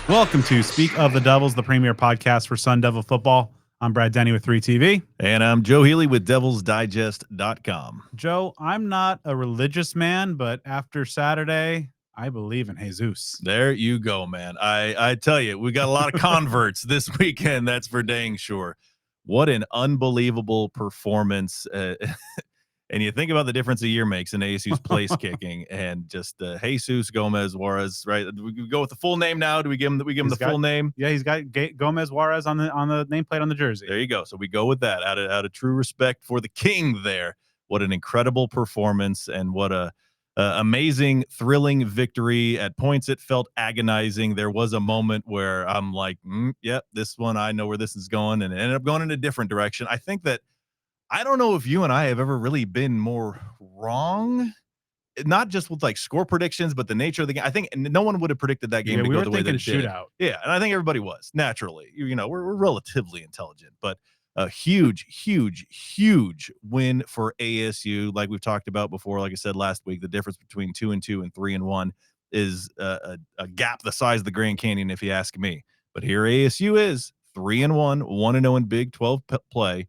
Welcome to Speak of the Devils, the premier podcast for Sun Devil football. I'm Brad Denny with 3TV. And I'm Joe Healy with DevilsDigest.com. Joe, I'm not a religious man, but after Saturday, I believe in Jesus. There you go, man. I tell you, we got a lot of converts this weekend. That's for dang sure. What an unbelievable performance. And you think about the difference a year makes in ASU's place kicking and just Jesus Gomez Juarez, right? Do we go with the full name now? Do we give him the full name? Yeah, he's got Gomez Juarez on the nameplate on the jersey. There you go. So we go with that out of true respect for the king there. What an incredible performance and what a amazing, thrilling victory. At points, it felt agonizing. There was a moment where I'm like, yep, this one, I know where this is going, and it ended up going in a different direction. I think that I don't know if you and I have ever really been more wrong, not just with like score predictions, but the nature of the game. I think no one would have predicted that game to go the way that it did. Shootout. Yeah, and I think everybody was naturally. We're relatively intelligent, but a huge win for ASU. Like we've talked about before, like I said last week, the difference between 2-2 and 3-1 is a gap the size of the Grand Canyon, if you ask me. But here ASU is 3-1, 1-0 in Big 12 play.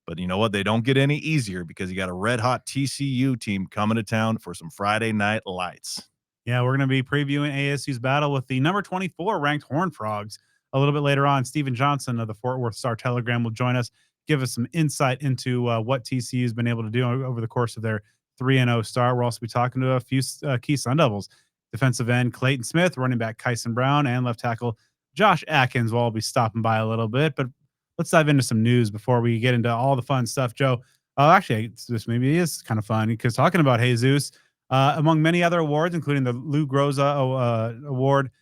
But you know what? They don't get any easier because you got a red-hot TCU team coming to town for some Friday night lights. Yeah, we're going to be previewing ASU's battle with the number 24 ranked Horned Frogs a little bit later on. Stephen Johnson of the Fort Worth Star-Telegram will join us, give us some insight into what TCU has been able to do over the course of their 3-0 start. We'll also be talking to a few key Sun Devils. Defensive end Clayton Smith, running back Kyson Brown, and left tackle Josh Atkins will all be stopping by a little bit. But let's dive into some news before we get into all the fun stuff, Joe. Actually, this maybe is kind of fun because talking about Jesus, among many other awards, including the Lou Groza Award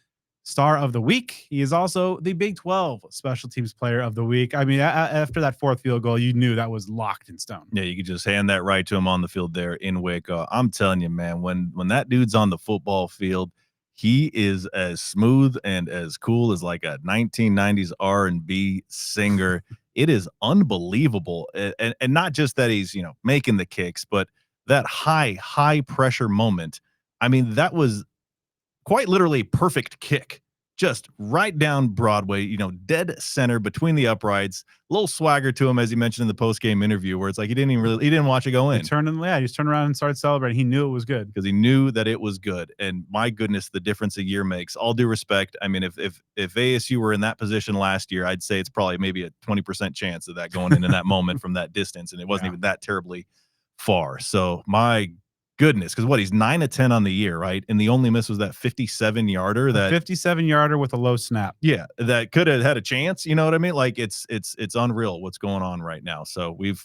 Star of the Week, he is also the Big 12 Special Teams Player of the Week. I mean, after that fourth field goal, you knew that was locked in stone. Yeah, you could just hand that right to him on the field there in Waco. I'm telling you, man, when that dude's on the football field, he is as smooth and as cool as like a 1990s R&B singer. It is unbelievable. And not just that he's, making the kicks, but that high pressure moment. I mean, that was quite literally a perfect kick. Just right down Broadway, dead center between the uprights. A little swagger to him, as he mentioned in the post-game interview, where it's like he didn't watch it go in. He turned around and started celebrating. He knew it was good because he knew that it was good. And my goodness, the difference a year makes. All due respect, I mean, if ASU were in that position last year, I'd say it's probably maybe a 20% chance of that going in that moment from that distance, and it wasn't even that terribly far. So my goodness, because he's 9-10 on the year, right? And the only miss was that 57-yarder. That 57-yarder with a low snap. Yeah, that could have had a chance. You know what I mean? Like it's unreal what's going on right now. So we've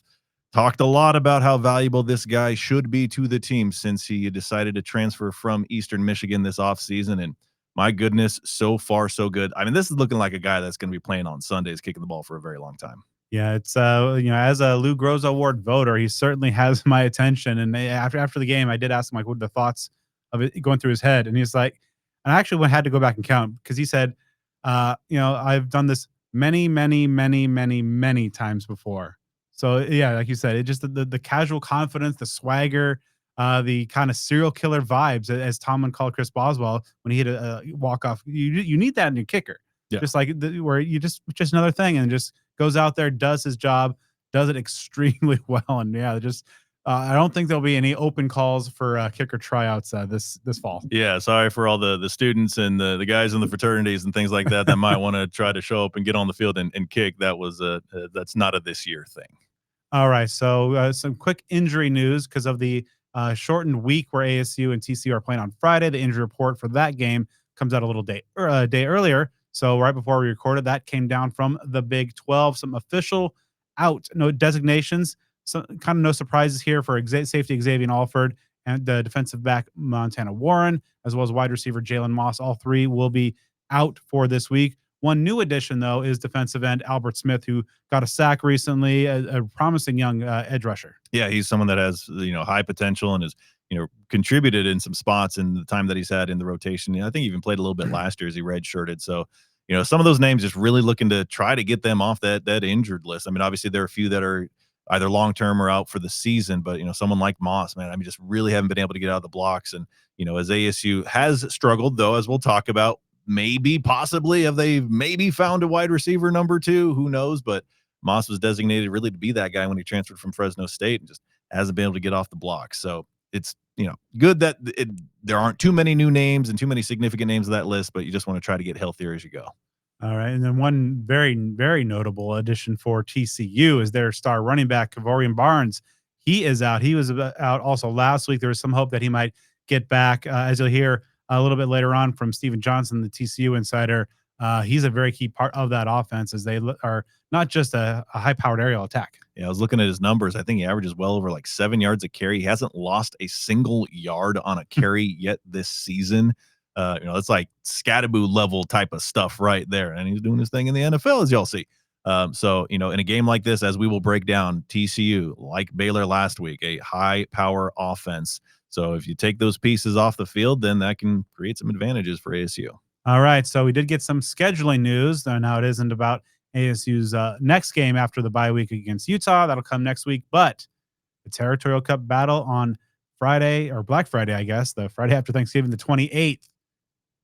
talked a lot about how valuable this guy should be to the team since he decided to transfer from Eastern Michigan this offseason. And my goodness, so far so good. I mean, this is looking like a guy that's going to be playing on Sundays, kicking the ball for a very long time. Yeah, it's as a Lou Groza Award voter, he certainly has my attention. And after the game, I did ask him like, what are the thoughts of it going through his head? And he's like, and I actually had to go back and count because he said, I've done this many times before. So yeah, like you said, it just the casual confidence, the swagger, the kind of serial killer vibes, as Tomlin called Chris Boswell when he hit a walk off. You need that in your kicker. Yeah. Just like where you just another thing and just goes out there, does his job, does it extremely well. And yeah, I don't think there'll be any open calls for kicker tryouts this fall. Yeah, sorry for all the students and the guys in the fraternities and things like that might want to try to show up and get on the field and kick. That was that's not a this year thing. All right, so some quick injury news because of the shortened week where ASU and TCU are playing on Friday. The injury report for that game comes out a day earlier. So right before we recorded, that came down from the Big 12. Some official no designations. So kind of no surprises here for safety Xavier Alford and the defensive back Montana Warren, as well as wide receiver Jalen Moss. All three will be out for this week. One new addition, though, is defensive end Albert Smith, who got a sack recently, a promising young edge rusher. Yeah, he's someone that has high potential and is contributed in some spots in the time that he's had in the rotation. I think he even played a little bit last year as he redshirted. So, some of those names just really looking to try to get them off that injured list. I mean, obviously there are a few that are either long-term or out for the season, but someone like Moss, man, I mean, just really haven't been able to get out of the blocks. And, as ASU has struggled though, as we'll talk about, maybe, possibly, have they maybe found a wide receiver number 2? Who knows? But Moss was designated really to be that guy when he transferred from Fresno State and just hasn't been able to get off the block. So it's, good that there aren't too many new names and too many significant names of that list, but you just want to try to get healthier as you go. All right. And then one very, very notable addition for TCU is their star running back, Kavorian Barnes. He is out. He was out also last week. There was some hope that he might get back. As you'll hear a little bit later on from Stephen Johnson, the TCU insider, he's a very key part of that offense as they are not just a high-powered aerial attack. Yeah, I was looking at his numbers. I think he averages well over like 7 yards a carry. He hasn't lost a single yard on a carry yet this season. It's like Scattaboo level type of stuff right there. And he's doing his thing in the NFL, as y'all see. In a game like this, as we will break down, TCU, like Baylor last week, a high power offense. So if you take those pieces off the field, then that can create some advantages for ASU. All right. So we did get some scheduling news. Now it isn't about ASU's next game after the bye week against Utah. That'll come next week. But the Territorial Cup battle on Friday, or Black Friday, I guess, the Friday after Thanksgiving, the 28th.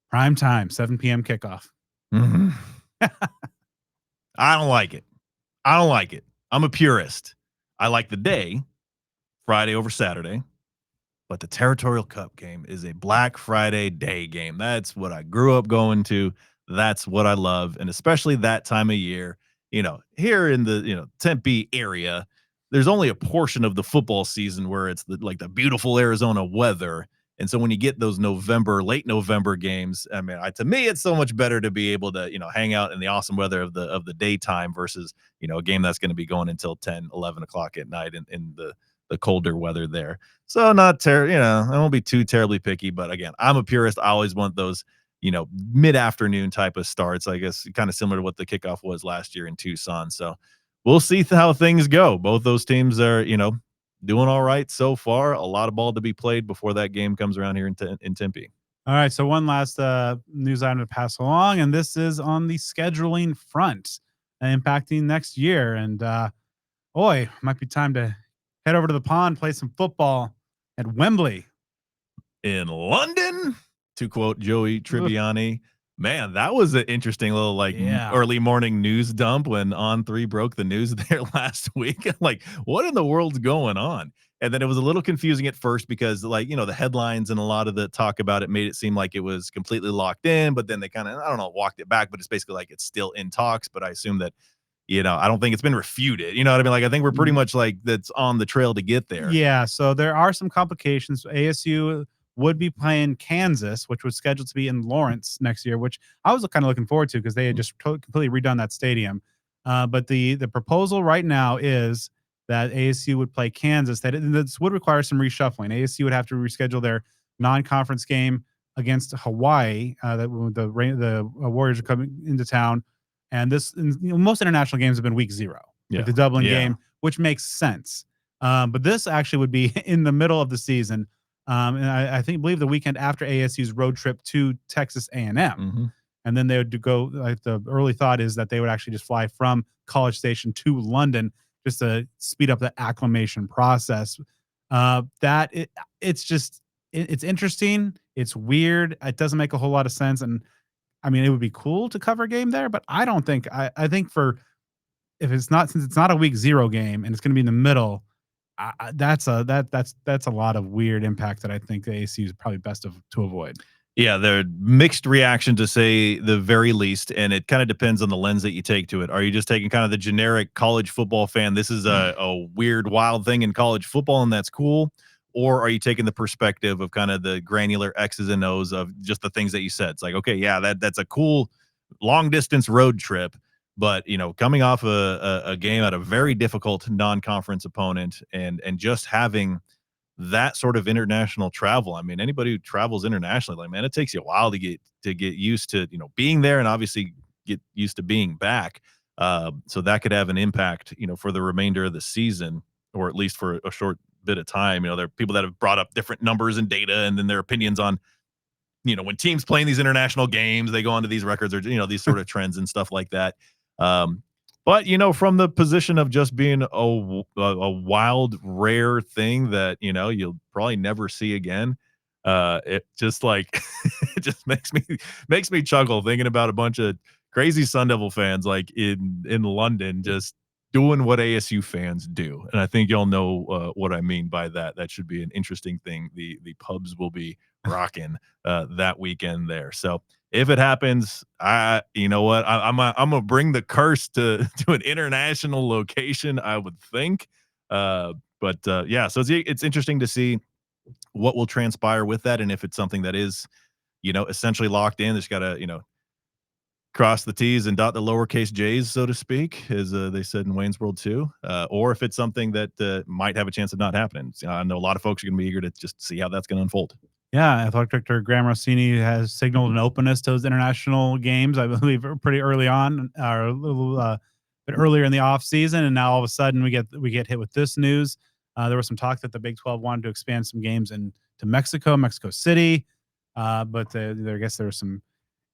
Prime time, 7 p.m. kickoff. Mm-hmm. I don't like it. I'm a purist. I like the day, Friday over Saturday, but the Territorial Cup game is a Black Friday day game. That's what I grew up going to. That's what I love. And especially that time of year, here in the, Tempe area, there's only a portion of the football season where it's the beautiful Arizona weather. And so when you get those late November games, I mean, to me, it's so much better to be able to, hang out in the awesome weather of the daytime versus, a game that's going to be going until 10, 11 o'clock at night in the colder weather there. So I won't be too terribly picky, but again, I'm a purist. I always want those, mid-afternoon type of starts, I guess, kind of similar to what the kickoff was last year in Tucson. So we'll see how things go. Both those teams are, doing all right so far. A lot of ball to be played before that game comes around here in Tempe. All right. So one last news item to pass along, and this is on the scheduling front, impacting next year. And might be time to head over to the pond, play some football at Wembley. In London, to quote Joey Tribbiani. Man, that was an interesting little early morning news dump when On3 broke the news there last week. What in the world's going on? And then it was a little confusing at first because the headlines and a lot of the talk about it made it seem like it was completely locked in, but then they kind of, I don't know, walked it back, but it's basically like it's still in talks. But I assume that, I don't think it's been refuted. You know what I mean? I think we're pretty much that's on the trail to get there. Yeah. So there are some complications. ASU would be playing Kansas, which was scheduled to be in Lawrence next year, which I was kind of looking forward to because they had just completely redone that stadium. But the proposal right now is that ASU would play Kansas. This would require some reshuffling. ASU would have to reschedule their non-conference game against Hawaii. The Warriors are coming into town, and most international games have been week 0, like the Dublin game, which makes sense. But this actually would be in the middle of the season. And I believe the weekend after ASU's road trip to Texas A&M. Mm-hmm. And then they would go, the early thought is that they would actually just fly from College Station to London just to speed up the acclimation process. It's interesting. It's weird. It doesn't make a whole lot of sense. And I mean, it would be cool to cover a game there, but I don't think, I think since it's not a week 0 game and it's going to be in the middle, that's a lot of weird impact that I think the ASU is probably best to avoid. Yeah, they're mixed reaction to say the very least, and it kind of depends on the lens that you take to it. Are you just taking kind of the generic college football fan? This is a weird, wild thing in college football, and that's cool. Or are you taking the perspective of kind of the granular X's and O's of just the things that you said? It's like, okay, yeah, that's a cool long distance road trip. But, coming off a game at a very difficult non-conference opponent and just having that sort of international travel. I mean, anybody who travels internationally, man, it takes you a while to get used to, being there and obviously get used to being back. So that could have an impact, for the remainder of the season, or at least for a short bit of time. There are people that have brought up different numbers and data and then their opinions on, when teams playing these international games, they go onto these records or, these sort of trends and stuff like that. But, from the position of just being a wild, rare thing that, you'll probably never see again, it just just makes me chuckle thinking about a bunch of crazy Sun Devil fans like in London just doing what ASU fans do. And I think y'all know what I mean by that. That should be an interesting thing. The pubs will be rocking that weekend there. So if it happens, you know what, I'm gonna bring the curse to an international location, I would think. But yeah, so it's interesting to see what will transpire with that, and if it's something that is, essentially locked in. There's got to, cross the T's and dot the lowercase J's, so to speak, as they said in Wayne's World 2, or if it's something that might have a chance of not happening. I know a lot of folks are going to be eager to just see how that's going to unfold. Yeah, athletic director Graham Rossini has signaled an openness to those international games, I believe, pretty early on, or a little bit earlier in the off season, and now all of a sudden we get hit with this news. There was some talk that the Big 12 wanted to expand some games to Mexico City, but I guess there were some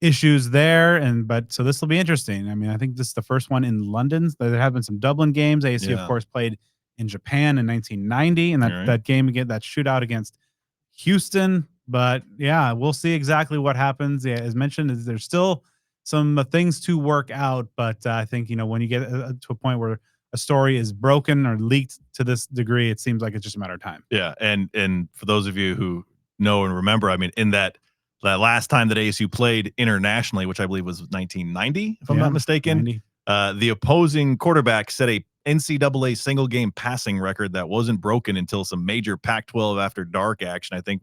issues there, but so this will be interesting. I mean, I think this is the first one in London. There have been some Dublin games. ASU, of course, played in Japan in 1990, and that game again, that shootout against Houston. But yeah, we'll see exactly what happens. Yeah, as mentioned, there's still some things to work out, but I think when you get to a point where a story is broken or leaked to this degree, it seems like it's just a matter of time. Yeah, and for those of you who know and remember, I mean, in that last time that ASU played internationally, which I believe was 1990, if I'm not mistaken, the opposing quarterback set a NCAA single game passing record that wasn't broken until some major Pac-12 after dark action. I think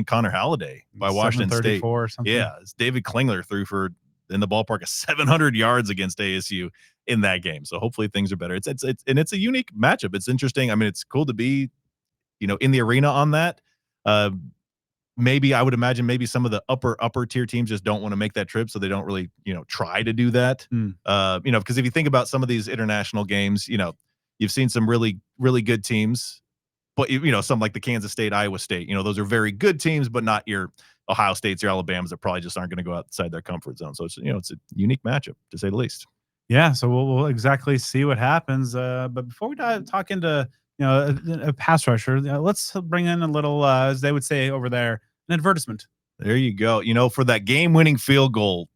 Connor Halliday by Washington State. Or something. Yeah, David Klingler threw for in the ballpark of 700 yards against ASU in that game. So hopefully things are better. It's a unique matchup. It's interesting. I mean, it's cool to be, in the arena on that. Maybe I would imagine maybe some of the upper tier teams just don't want to make that trip, so they don't really, try to do that. Because if you think about some of these international games, you've seen some really, really good teams, but some like the Kansas State, Iowa State, those are very good teams, but not your Ohio States, your Alabamas that probably just aren't going to go outside their comfort zone. So it's, it's a unique matchup to say the least. Yeah, so we'll exactly see what happens. But before we talk into a pass rusher, let's bring in a little, as they would say over there, an advertisement. There you go. For that game-winning field goal,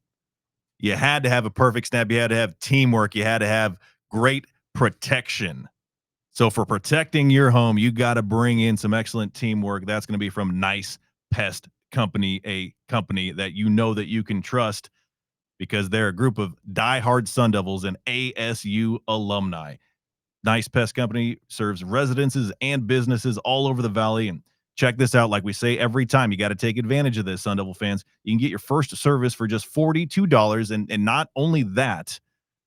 you had to have a perfect snap. You had to have teamwork. You had to have great protection. So for protecting your home, you got to bring in some excellent teamwork. That's going to be from Nice Pest Company, a company that that you can trust because they're a group of diehard Sun Devils and ASU alumni. Nice Pest Company serves residences and businesses all over the valley. And check this out. Like we say every time, you got to take advantage of this, Sun Devil fans. You can get your first service for just $42. And not only that,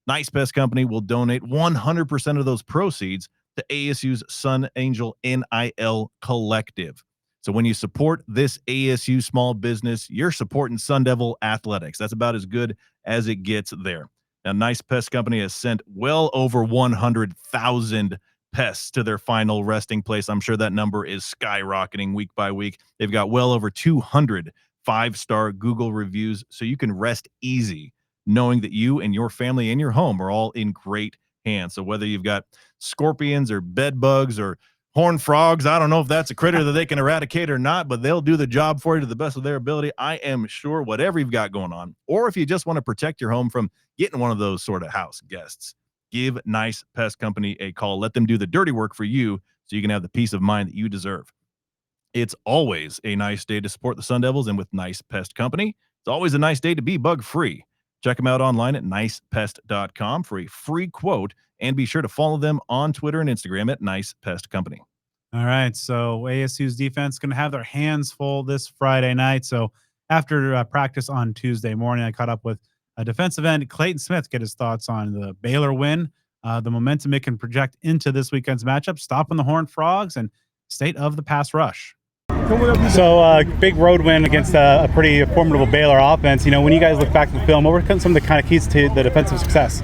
Nice Pest Company will donate 100% of those proceeds to ASU's Sun Angel NIL Collective. So when you support this ASU small business, you're supporting Sun Devil athletics. That's about as good as it gets there. Now, Nice Pest Company has sent well over 100,000 pests to their final resting place. I'm sure that number is skyrocketing week by week. They've got well over 200 5-star Google reviews, so you can rest easy knowing that you and your family and your home are all in great hands. So whether you've got scorpions or bed bugs or horned frogs, I don't know if that's a critter that they can eradicate or not, but they'll do the job for you to the best of their ability. I am sure whatever you've got going on, or if you just want to protect your home from getting one of those sort of house guests, give Nice Pest Company a call. Let them do the dirty work for you so you can have the peace of mind that you deserve. It's always a nice day to support the Sun Devils, and with Nice Pest Company, it's always a nice day to be bug-free. Check them out online at nicepest.com for a free quote, and be sure to follow them on Twitter and Instagram at Nice Pest Company. All right, so ASU's defense is going to have their hands full this Friday night. So after practice on Tuesday morning, I caught up with a defensive end, Clayton Smith, get his thoughts on the Baylor win, the momentum it can project into this weekend's matchup, stopping the Horned Frogs, and state of the pass rush. So big road win against a pretty formidable Baylor offense. When you guys look back at the film, what were some of the kind of keys to the defensive success?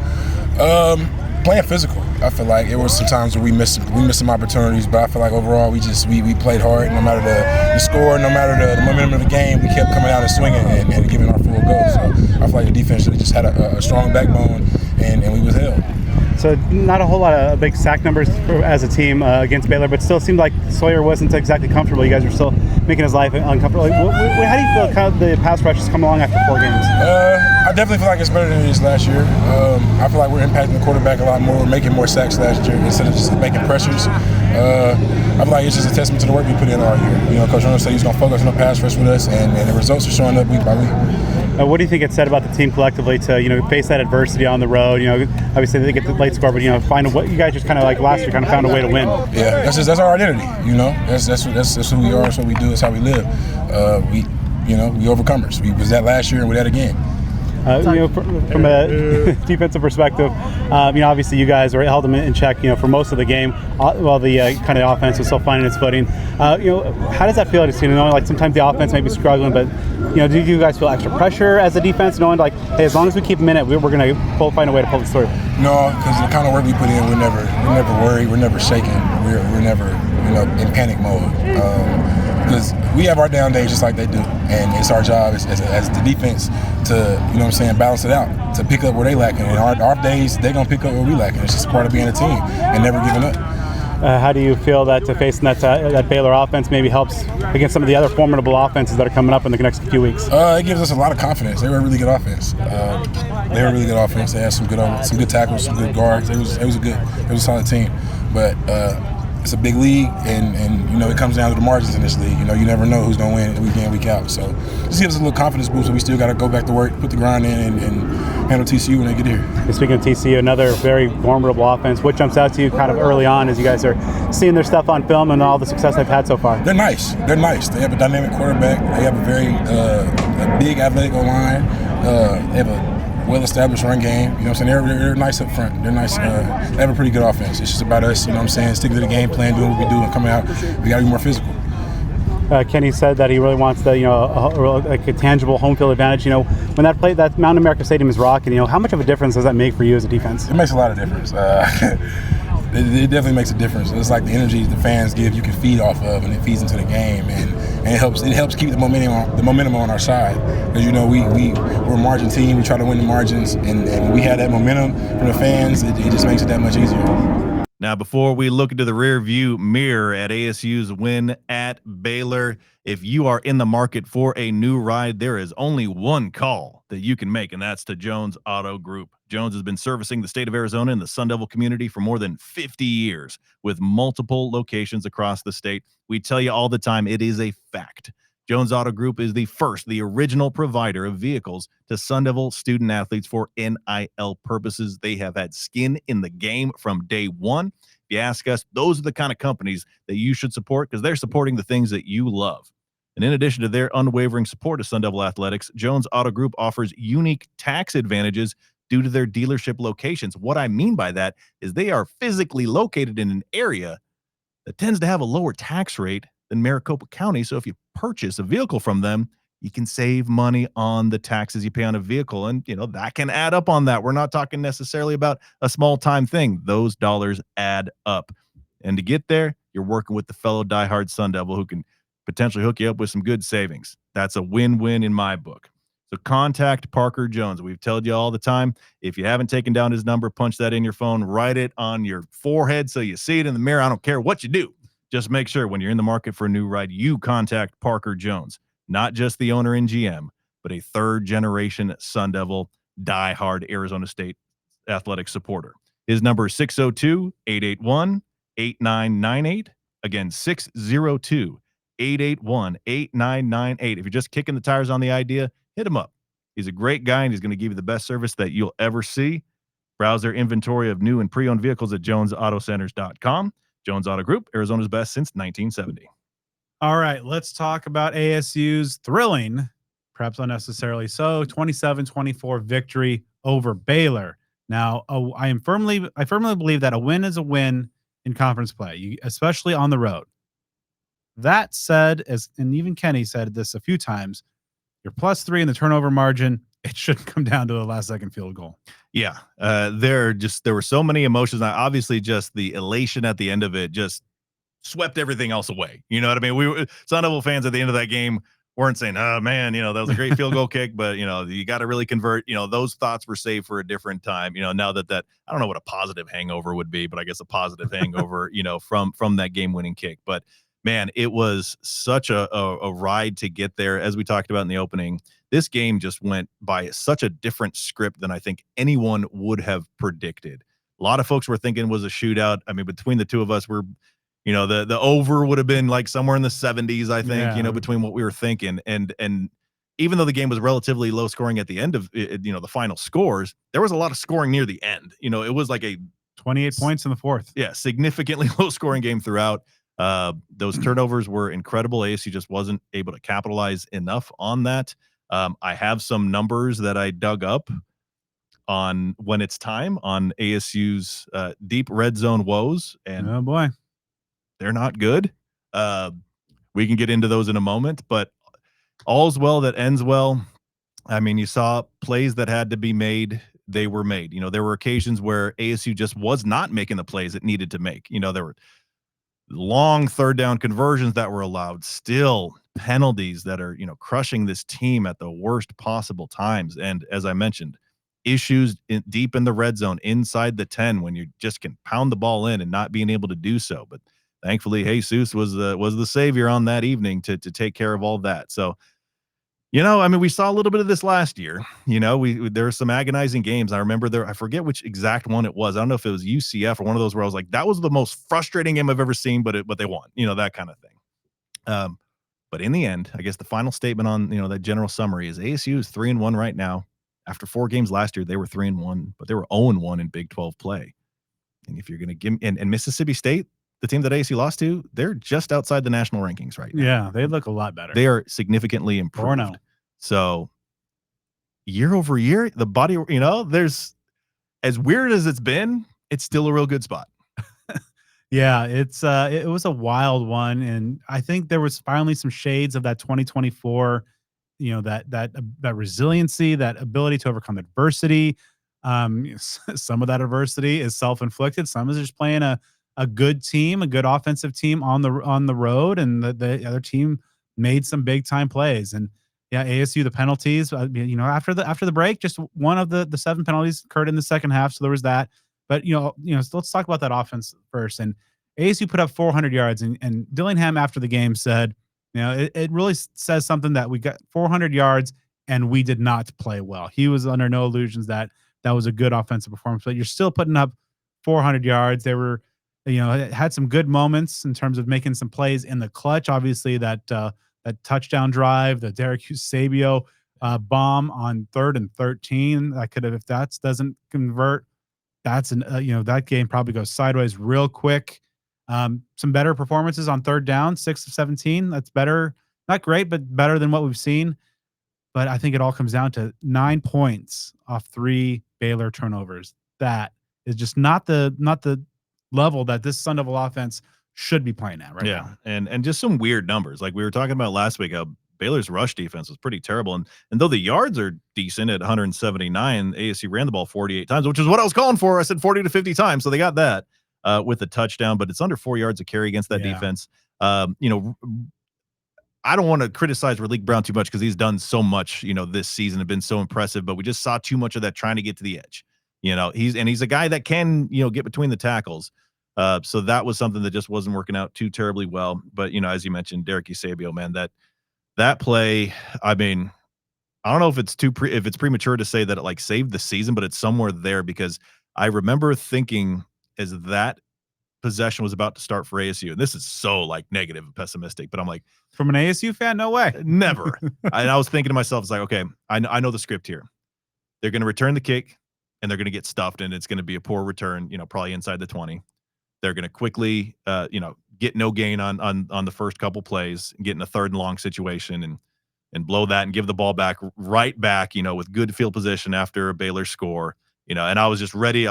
Playing physical. I feel like it was some times where we missed some opportunities, but I feel like overall we played hard. No matter the score, no matter the momentum of the game, we kept coming out and swinging and giving our full go. So I feel like the defense really just had a strong backbone, and we was held. So not a whole lot of big sack numbers as a team against Baylor, but still seemed like Sawyer wasn't exactly comfortable. You guys were still making his life uncomfortable. Like, how do you feel kind of the pass rush has come along after 4 games? I definitely feel like it's better than it is last year. I feel like we're impacting the quarterback a lot more. We're making more sacks last year instead of just making pressures. I feel like it's just a testament to the work we put in all year. You know, Coach Reynolds said he's going to focus on the pass rush with us, and the results are showing up week by week. What do you think it said about the team collectively to face that adversity on the road? Obviously they get the late score, but find what you guys just kind of like last year kind of found a way to win. Yeah, that's our identity. That's who we are. That's what we do. That's how we live. We overcomers. We was that last year and we're that again. From a defensive perspective, obviously you guys held them in check, for most of the game, while the kind of offense was still finding its footing. How does that feel? Just knowing like sometimes the offense may be struggling, but do you guys feel extra pressure as a defense, knowing like, hey, as long as we keep them in it, we're going to find a way to pull this through? No, because the kind of work we put in, we're never worried, we're never shaking, we're never in panic mode. Because we have our down days just like they do, and it's our job as the defense to balance it out, to pick up where they lacking. And our days, they're gonna pick up where we lacking. It's just part of being a team and never giving up. How do you feel that facing that Baylor offense maybe helps against some of the other formidable offenses that are coming up in the next few weeks? It gives us a lot of confidence. They were a really good offense. They had some good tackles, some good guards. It was a solid team, but. It's a big league, and it comes down to the margins in this league. You never know who's going to win week in, week out. So just gives us a little confidence boost, so we still got to go back to work, put the grind in, and handle TCU when they get here. And speaking of TCU, another very formidable offense. What jumps out to you kind of early on as you guys are seeing their stuff on film and all the success they've had so far? They're nice. They have a dynamic quarterback. They have a very a big athletic line. They have a well-established run game. They're nice up front. They're nice. They have a pretty good offense. It's just about us, sticking to the game plan, doing what we do, and coming out. We got to be more physical. Kenny said that he really wants a tangible home field advantage. When that Mountain America Stadium is rocking, how much of a difference does that make for you as a defense? It makes a lot of difference. It definitely makes a difference. It's like the energy the fans give, you can feed off of, and it feeds into the game, and it helps keep the momentum on our side. Because we're a margin team, we try to win the margins, and we have that momentum from the fans. It just makes it that much easier. Now, before we look into the rear view mirror at ASU's win at Baylor, if you are in the market for a new ride, there is only one call that you can make, and that's to Jones Auto Group. Jones has been servicing the state of Arizona and the Sun Devil community for more than 50 years with multiple locations across the state. We tell you all the time, it is a fact. Jones Auto Group is the original provider of vehicles to Sun Devil student athletes for NIL purposes. They have had skin in the game from day one. If you ask us, those are the kind of companies that you should support because they're supporting the things that you love. And in addition to their unwavering support of Sun Devil athletics, Jones Auto Group offers unique tax advantages due to their dealership locations. What I mean by that is they are physically located in an area that tends to have a lower tax rate than Maricopa County. So if you purchase a vehicle from them, you can save money on the taxes you pay on a vehicle. And, that can add up on that. We're not talking necessarily about a small time thing. Those dollars add up. And to get there, you're working with the fellow diehard Sun Devil who can potentially hook you up with some good savings. That's a win-win in my book. So contact Parker Jones. We've told you all the time, if you haven't taken down his number, punch that in your phone, write it on your forehead so you see it in the mirror. I don't care what you do. Just make sure when you're in the market for a new ride, you contact Parker Jones, not just the owner and GM, but a third-generation Sun Devil, diehard Arizona State athletic supporter. His number is 602-881-8998. Again, 602-881-8998. If you're just kicking the tires on the idea, hit him up. He's a great guy, and he's going to give you the best service that you'll ever see. Browse their inventory of new and pre-owned vehicles at jonesautocenters.com. Jones Auto Group, Arizona's best since 1970. All right, let's talk about ASU's thrilling, perhaps unnecessarily so, 27-24 victory over Baylor. Now, I firmly believe that a win is a win in conference play, especially on the road. That said, and even Kenny said this a few times, you're +3 in the turnover margin. It shouldn't come down to the last-second field goal. Yeah, there were so many emotions. Obviously, just the elation at the end of it just swept everything else away. You know what I mean? We were Sun Devil fans at the end of that game weren't saying, "Oh man, that was a great field goal kick," but you got to really convert. Those thoughts were saved for a different time. Now that I don't know what a positive hangover would be, but I guess a positive hangover, from that game-winning kick. But man, it was such a ride to get there. As we talked about in the opening, this game just went by such a different script than I think anyone would have predicted. A lot of folks were thinking it was a shootout. I mean, between the two of us, the over would have been like somewhere in the 70s, I think, Yeah. between what we were thinking. And even though the game was relatively low scoring at the end of the final scores, there was a lot of scoring near the end. It was like a 28 points in the fourth. yeah, significantly low scoring game throughout. Those turnovers were incredible. ASU just wasn't able to capitalize enough on that. I have some numbers that I dug up on when it's time on ASU's deep red zone woes, and Oh boy. they're not good. We can get into those in a moment, but all's well that ends well. I mean, you saw plays that had to be made. They were made. There were occasions where ASU just was not making the plays it needed to make. There were long third down conversions that were allowed, still penalties that are, crushing this team at the worst possible times. And as I mentioned, issues deep in the red zone inside the 10 when you just can pound the ball in and not being able to do so. But thankfully, Jesus was the savior on that evening to take care of all that. So, I mean, we saw a little bit of this last year. There were some agonizing games. I remember I forget which exact one it was. I don't know if it was UCF or one of those where I was like, that was the most frustrating game I've ever seen, but they won, that kind of thing. But in the end, I guess the final statement on, that general summary is ASU is 3-1 right now. After 4 games last year, they were 3-1, but they were 0-1 in Big 12 play. And if you're going to give and Mississippi State, the team that ASU lost to, they're just outside the national rankings right now. Yeah, they look a lot better. They are significantly improved. 4-0. So year over year, the body, there's, as weird as it's been, it's still a real good spot. Yeah, it was a wild one, and I think there was finally some shades of that 2024, that resiliency, that ability to overcome adversity. Some of that adversity is self-inflicted. Some is just playing a good team, a good offensive team on the road, and the other team made some big time plays. And yeah, ASU, the penalties, after the break, just one of the 7 penalties occurred in the second half, so there was that. But so let's talk about that offense first. And ASU put up 400 yards, and Dillingham after the game said, it really says something that we got 400 yards and we did not play well. He was under no illusions that was a good offensive performance, but you're still putting up 400 yards. They were, it had some good moments in terms of making some plays in the clutch. Obviously, that touchdown drive, the Derek Eusebio bomb on 3rd and 13. That could have, if that doesn't convert, that's that game probably goes sideways real quick. Some better performances on 3rd down, 6 of 17. That's better, not great, but better than what we've seen. But I think it all comes down to 9 points off 3 Baylor turnovers. That is just not the level that this Sun Devil offense should be playing at right now. And just some weird numbers. Like we were talking about last week, how Baylor's rush defense was pretty terrible. And though the yards are decent at 179, ASU ran the ball 48 times, which is what I was calling for. I said 40 to 50 times. So they got that with a touchdown, but it's under 4 yards a carry against that defense. I don't want to criticize Raleek Brown too much because he's done so much, this season, have been so impressive, but we just saw too much of that trying to get to the edge. He's a guy that can, get between the tackles. So that was something that just wasn't working out too terribly well. But, as you mentioned, Derek Eusebio, man, that play, I mean, I don't know if it's if it's premature to say that it like saved the season, but it's somewhere there because I remember thinking as that possession was about to start for ASU, and this is so like negative and pessimistic, but I'm like, from an ASU fan, no way, never. And I was thinking to myself, it's like, okay, I know the script here. They're going to return the kick and they're going to get stuffed, and it's going to be a poor return, probably inside the 20. They're going to quickly, get no gain on the first couple plays, and get in a 3rd and long situation and blow that and give the ball right back, with good field position after a Baylor score, and I was just ready.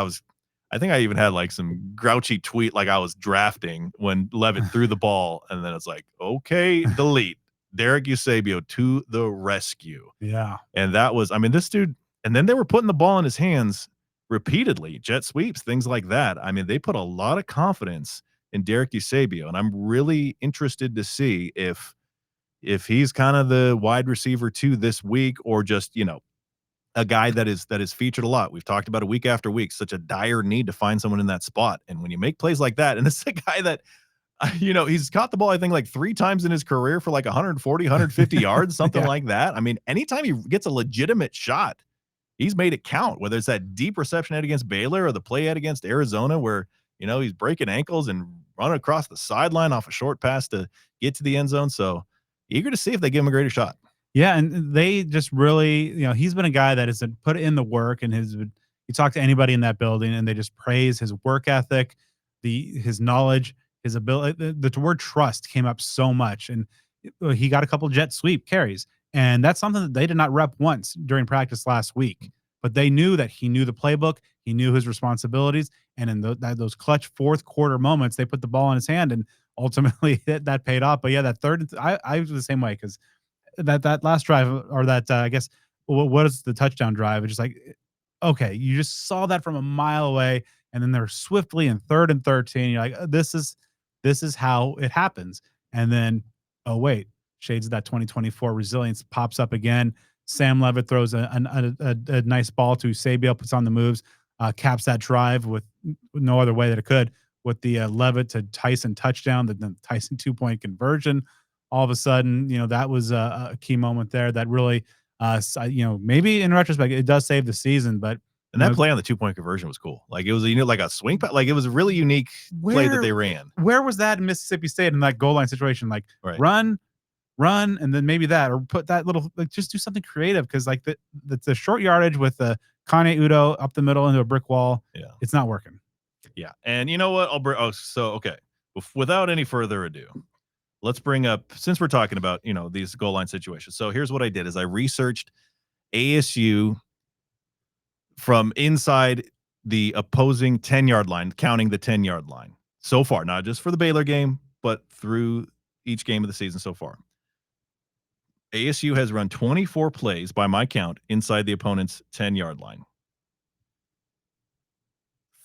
I think I even had like some grouchy tweet, like I was drafting when Levitt threw the ball, and then it's like, okay, delete. Derek Eusebio to the rescue. Yeah. And that was, I mean, this dude, and then they were putting the ball in his hands repeatedly, jet sweeps, things like that. I mean, they put a lot of confidence in Derek Eusebio, and I'm really interested to see if he's kind of the wide receiver 2 this week, or just, a guy that is featured a lot. We've talked about it week after week, such a dire need to find someone in that spot. And when you make plays like that, and it's a guy that You know, he's caught the ball, I think, like 3 times in his career for like 140, 150 yards, something like that. I mean, anytime he gets a legitimate shot, he's made it count, whether it's that deep reception head against Baylor or the play head against Arizona where, you know, he's breaking ankles and running across the sideline off a short pass to get to the end zone. So eager to see if they give him a greater shot. Yeah, and they just really, he's been a guy that has put in the work, and you talk to anybody in that building, and they just praise his work ethic, his knowledge, his ability. The word trust came up so much, and he got a couple jet sweep carries, and that's something that they did not rep once during practice last week. But they knew that he knew the playbook, he knew his responsibilities, and in those clutch fourth quarter moments, they put the ball in his hand, and ultimately that paid off. But yeah, that third, I was the same way because that last drive, or that I guess what is the touchdown drive? It's just like, okay, you just saw that from a mile away, and then they're swiftly in 3rd and 13. You're like, this is how it happens. And then, oh wait, shades of that 2024 resilience pops up again. Sam Levitt throws a nice ball to Sabiel, puts on the moves, caps that drive with no other way that it could, with the Levitt to Tyson touchdown, the Tyson 2-point conversion. All of a sudden, that was a key moment there that really, maybe in retrospect, it does save the season. But and that play on the 2-point conversion was cool. Like it was, like a swing, like it was a really unique play that they ran. Where was that in Mississippi State in that goal line situation? Like run, and then maybe that, or put that little, like just do something creative, because like the short yardage with the Kanye Udo up the middle into a brick wall, it's not working. Yeah, and you know what? Okay. Without any further ado, let's bring up, since we're talking about, these goal line situations. So here's what I did is I researched ASU from inside the opposing 10-yard line, counting the 10-yard line so far, not just for the Baylor game, but through each game of the season so far. ASU has run 24 plays by my count inside the opponent's 10-yard line.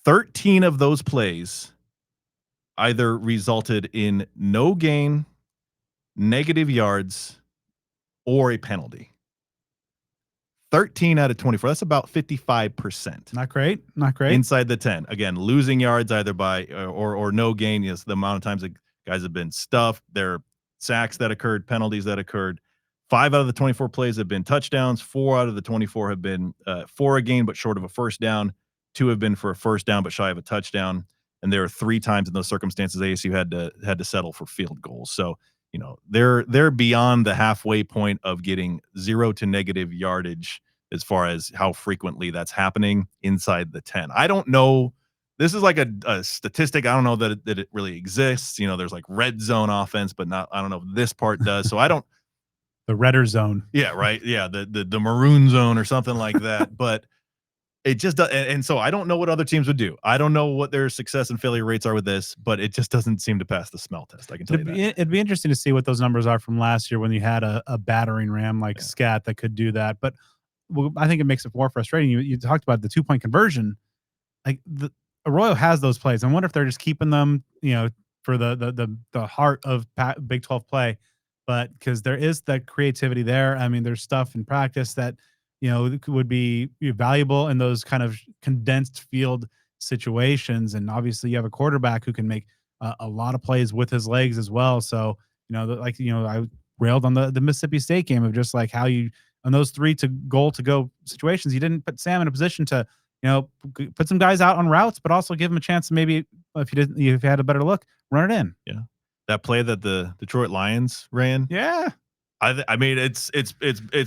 13 of those plays either resulted in no gain, negative yards, or a penalty. 13 out of 24. That's about 55%. Not great. Not great. Inside the 10. Again, losing yards either by or no gain. Yes, the amount of times that guys have been stuffed. There are sacks that occurred, penalties that occurred. 5 out of the 24 plays have been touchdowns. 4 out of the 24 have been for a gain but short of a first down. 2 have been for a first down but shy of a touchdown. And there are 3 times in those circumstances ASU had to settle for field goals. So, they're beyond the halfway point of getting 0 to negative yardage as far as how frequently that's happening inside the 10. I don't know. This is like a statistic. I don't know that it really exists. There's like red zone offense, but I don't know if this part does. So I don't. The redder zone. Yeah, right. Yeah, the maroon zone or something like that. But it just does, and so I don't know what other teams would do. I don't know what their success and failure rates are with this, but it just doesn't seem to pass the smell test. I can tell you that. It'd be interesting to see what those numbers are from last year when you had a battering ram like Scat that could do that. But I think it makes it more frustrating. You talked about the 2-point conversion. Like Arroyo has those plays. I wonder if they're just keeping them, for the heart of Big 12 play. But because there is that creativity there. I mean, there's stuff in practice that would be valuable in those kind of condensed field situations. And obviously you have a quarterback who can make a lot of plays with his legs as well. So, I railed on the Mississippi State game of just like how you, on those 3 to go situations, you didn't put Sam in a position to, put some guys out on routes, but also give him a chance to maybe, if you had a better look, run it in. Yeah. That play that the Detroit Lions ran. Yeah. I mean, it's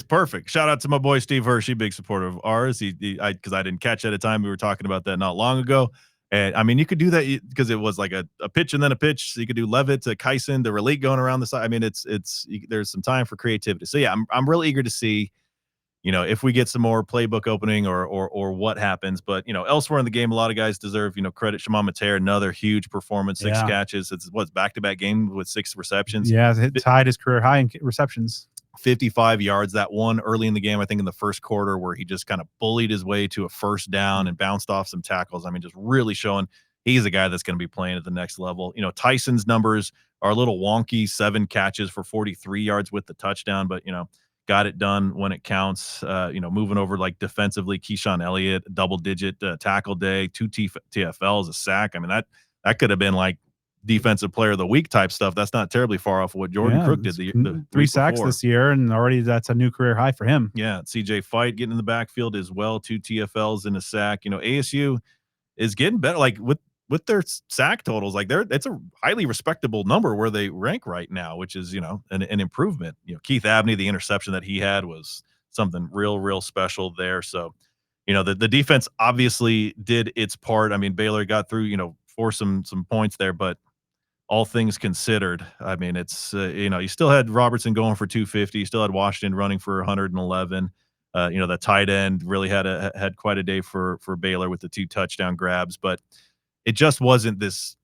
perfect. Shout out to my boy Steve Hershey, big supporter of ours. Because I didn't catch at a time. We were talking about that not long ago. And I mean, you could do that because it was like a pitch and then a pitch. So you could do Levitt to Kyson to Relate going around the side. I mean, there's some time for creativity. So yeah, I'm real eager to see, if we get some more playbook opening or what happens. But elsewhere in the game, a lot of guys deserve credit. Shimon Mater, another huge performance, 6 catches. It's back-to-back game with 6 receptions. Yeah, it tied his career high in receptions. 55 yards. That one early in the game, I think in the first quarter, where he just kind of bullied his way to a first down and bounced off some tackles. I mean, just really showing he's a guy that's going to be playing at the next level. Tyson's numbers are a little wonky, 7 catches for 43 yards with the touchdown, but got it done when it counts. Moving over like defensively, Keyshawn Elliott, double-digit tackle day, 2 TFLs, a sack. I mean, that could have been like defensive player of the week type stuff, that's not terribly far off of what Jordan Crook did the 3 week sacks before. this year, and already that's a new career high for him. Yeah, CJ Fight getting in the backfield as well, 2 TFLs and a sack. ASU is getting better, like with their sack totals, like it's a highly respectable number where they rank right now, which is an improvement. Keith Abney, the interception that he had was something real special there. So the defense obviously did its part. I mean, Baylor got through, for some points there, but all things considered, I mean, it's you still had Robertson going for 250, you still had Washington running for 111. The tight end really had quite a day for Baylor with the 2 touchdown grabs, but it just wasn't this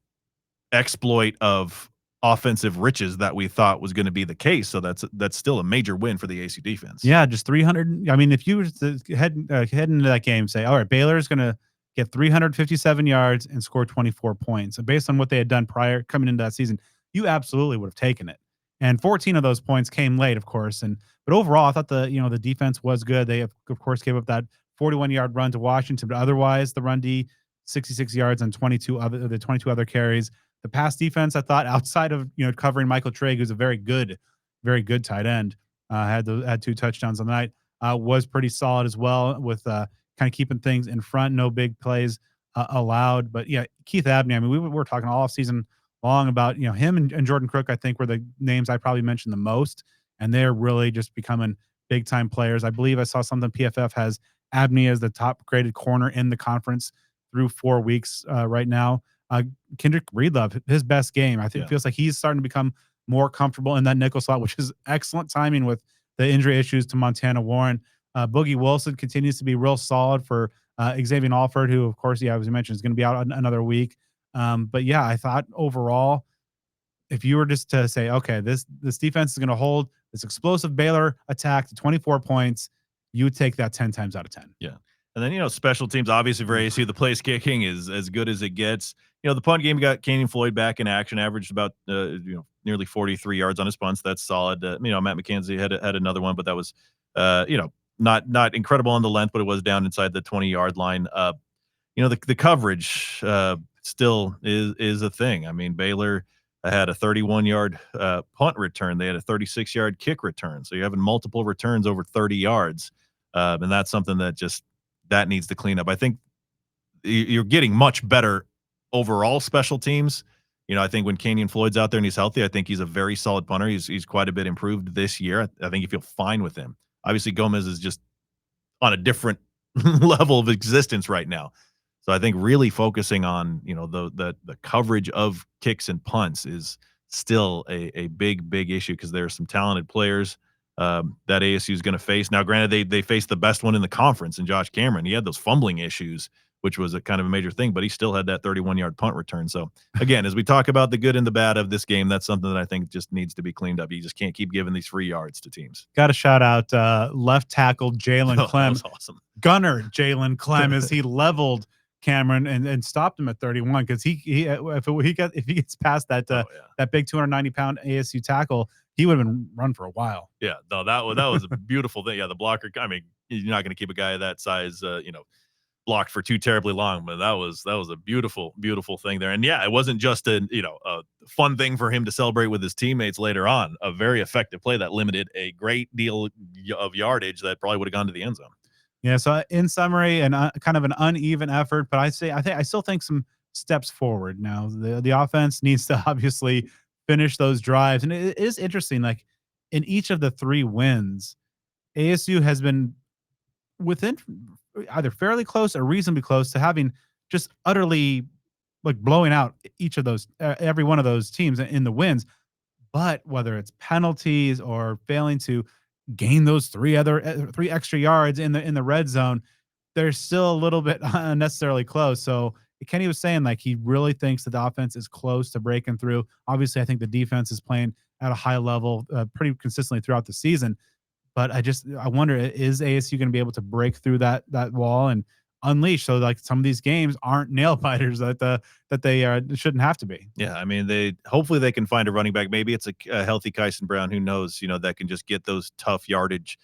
exploit of offensive riches that we thought was going to be the case. So that's still a major win for the ASU defense. Yeah, just 300. I mean, if you were to head into that game, say, all right, Baylor is going to get 357 yards and score 24 points. So based on what they had done prior coming into that season, you absolutely would have taken it. And 14 of those points came late, of course. But overall, I thought the defense was good. They of course gave up that 41-yard run to Washington, but otherwise the run D 66 yards and 22 other carries. The pass defense, I thought, outside of covering Michael Trigg, who's a very good tight end, had 2 touchdowns on the night, was pretty solid as well with kind of keeping things in front. No big plays allowed. But yeah, Keith Abney. I mean, we were talking all season long about him and Jordan Crook. I think were the names I probably mentioned the most, and they're really just becoming big time players. I believe I saw something PFF has Abney as the top graded corner in the conference through 4 weeks right now. Kendrick Breedlove, his best game. I think feels like he's starting to become more comfortable in that nickel slot, which is excellent timing with the injury issues to Montana Warren. Boogie Wilson continues to be real solid for Xavier Alford, who, of course, as you mentioned, is going to be out another week. But yeah, I thought overall, if you were just to say, okay, this defense is going to hold this explosive Baylor attack to 24 points, you would take that 10 times out of 10. Yeah. And then, special teams, obviously for ASU, the place kicking is as good as it gets. The punt game got Kenyon Floyd back in action, averaged about, nearly 43 yards on his punts. That's solid. Matt McKenzie had another one, but that was, not incredible on the length, but it was down inside the 20-yard line. The coverage still is a thing. I mean, Baylor had a 31-yard punt return. They had a 36-yard kick return. So you're having multiple returns over 30 yards. And that's something that needs to clean up. I think you're getting much better overall special teams. I think when Kenyon Floyd's out there and he's healthy, I think he's a very solid punter. He's quite a bit improved this year. I think you feel fine with him. Obviously, Gomez is just on a different level of existence right now. So I think really focusing on, the coverage of kicks and punts is still a big issue because there are some talented players that ASU is going to face. Now, granted, they faced the best one in the conference in Josh Cameron. He had those fumbling issues, which was a kind of a major thing, but he still had that 31-yard punt return. So again, as we talk about the good and the bad of this game, that's something that I think just needs to be cleaned up. You just can't keep giving these free yards to teams. Got to shout out left tackle Jalen Clem. That was awesome. Gunner Jalen Clem as he leveled Cameron and stopped him at 31 because if he gets past that that big 290-pound ASU tackle, he would have been run for a while. Yeah, no, that was a beautiful thing. Yeah, the blocker. I mean, you're not going to keep a guy that size, blocked for too terribly long, but that was a beautiful thing there. And yeah, it wasn't just a fun thing for him to celebrate with his teammates later on. A very effective play that limited a great deal of yardage that probably would have gone to the end zone. Yeah. So in summary, and kind of an uneven effort, but I still think some steps forward. Now the offense needs to obviously finish those drives, and it is interesting. Like in each of the 3 wins, ASU has been within either fairly close or reasonably close to having just utterly like blowing out each of those, every one of those teams in the wins. But whether it's penalties or failing to gain those 3 extra yards in the red zone, they're still a little bit unnecessarily close. So Kenny was saying like he really thinks that the offense is close to breaking through. Obviously, I think the defense is playing at a high level pretty consistently throughout the season. But I wonder, is ASU going to be able to break through that wall and unleash? So like some of these games aren't nail biters that they shouldn't have to be. Yeah, I mean, hopefully they can find a running back. Maybe it's a healthy Kyson Brown. Who knows? That can just get those tough yards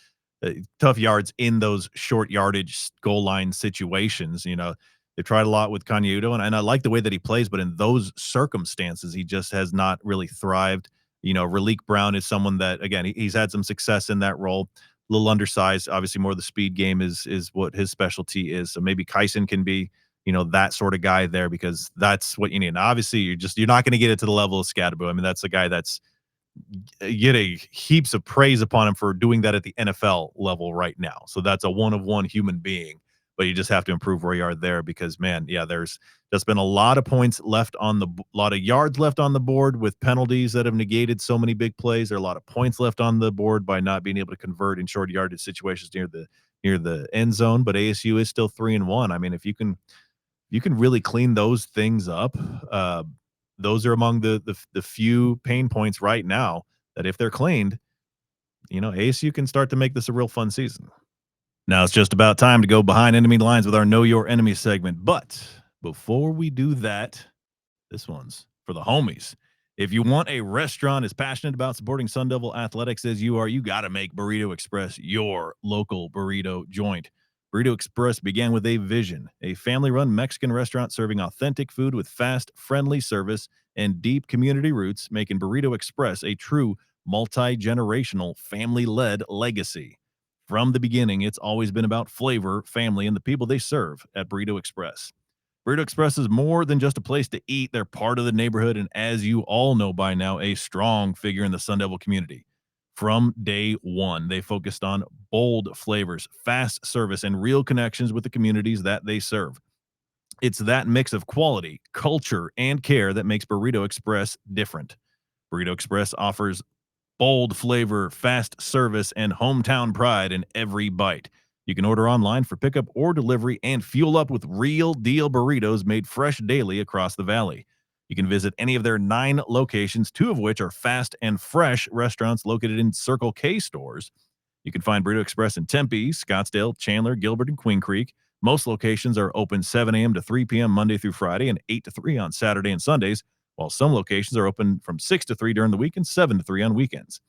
in those short yardage goal line situations. They've tried a lot with Kanyudo, and I like the way that he plays, but in those circumstances, he just has not really thrived. Raleek Brown is someone that, again, he's had some success in that role. A little undersized. Obviously, more of the speed game is what his specialty is. So maybe Kyson can be, that sort of guy there, because that's what you need. Now, obviously, you're not going to get it to the level of Scadaboo. I mean, that's a guy that's getting heaps of praise upon him for doing that at the NFL level right now. So that's a one-of-one human being, but you just have to improve where you are there, because, man, yeah, there's just been a lot of points left on a lot of yards left on the board with penalties that have negated so many big plays. There are a lot of points left on the board by not being able to convert in short yardage situations near the end zone. But ASU is still 3-1. I mean, if you can really clean those things up, those are among the few pain points right now that, if they're cleaned, ASU can start to make this a real fun season. Now it's just about time to go behind enemy lines with our Know Your Enemy segment. But before we do that, this one's for the homies. If you want a restaurant as passionate about supporting Sun Devil athletics as you are, you got to make Burrito Express your local burrito joint. Burrito Express began with a vision, a family-run Mexican restaurant serving authentic food with fast, friendly service and deep community roots, making Burrito Express a true multi-generational, family-led legacy. From the beginning, it's always been about flavor, family, and the people they serve at Burrito Express. Burrito Express is more than just a place to eat. They're part of the neighborhood, and as you all know by now, a strong figure in the Sun Devil community. From day one, they focused on bold flavors, fast service, and real connections with the communities that they serve. It's that mix of quality, culture, and care that makes Burrito Express different. Burrito Express offers bold flavor, fast service, and hometown pride in every bite. You can order online for pickup or delivery and fuel up with real deal burritos made fresh daily across the valley. You can visit any of their 9 locations, 2 of which are fast and fresh restaurants located in Circle K stores. You can find Burrito Express in Tempe, Scottsdale, Chandler, Gilbert, and Queen Creek. Most locations are open 7 a.m. to 3 p.m. Monday through Friday and 8 to 3 on Saturday and Sundays, while some locations are open from 6 to 3 during the week and 7 to 3 on weekends.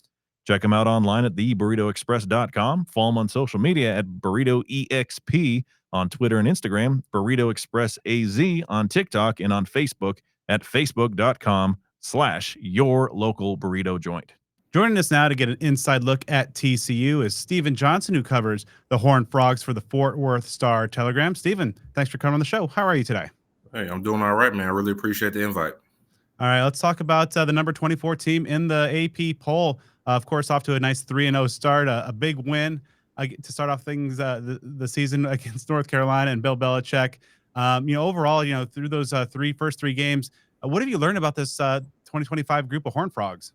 Check them out online at theburritoexpress.com. Follow them on social media at BurritoEXP on Twitter and Instagram, Burrito Express AZ on TikTok, and on Facebook at facebook.com/yourlocalburritojoint. Joining us now to get an inside look at TCU is Steven Johnson, who covers the Horned Frogs for the Fort Worth Star-Telegram. Steven, thanks for coming on the show. How are you today? Hey, I'm doing all right, man. I really appreciate the invite. All right, let's talk about the number 24 team in the AP poll. Of course, off to a nice 3-0 start, a big win to start off things the season against North Carolina and Bill Belichick. Overall, through those first three games, what have you learned about this 2025 group of Horned Frogs?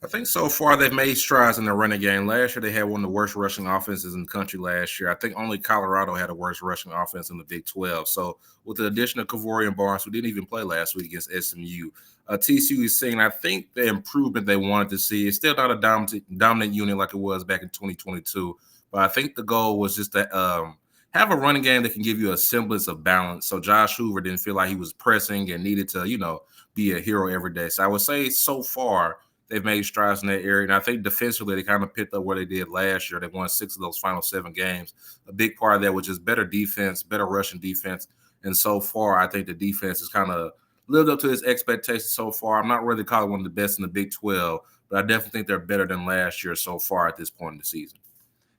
I think so far they've made strides in the running game. Last year they had one of the worst rushing offenses in the country last year. I think only Colorado had a worse rushing offense in the Big 12. So with the addition of Kavorian Barnes, who didn't even play last week against SMU, TCU is seeing, I think, the improvement they wanted to see. It's still not a dominant unit like it was back in 2022, but I think the goal was just to have a running game that can give you a semblance of balance. So Josh Hoover didn't feel like he was pressing and needed to, be a hero every day. So I would say so far they've made strides in that area. And I think defensively they kind of picked up what they did last year. They won 6 of those final 7 games. A big part of that was just better defense, better rushing defense. And so far, I think the defense has kind of lived up to its expectations so far. I'm not really calling one of the best in the Big 12, but I definitely think they're better than last year so far at this point in the season.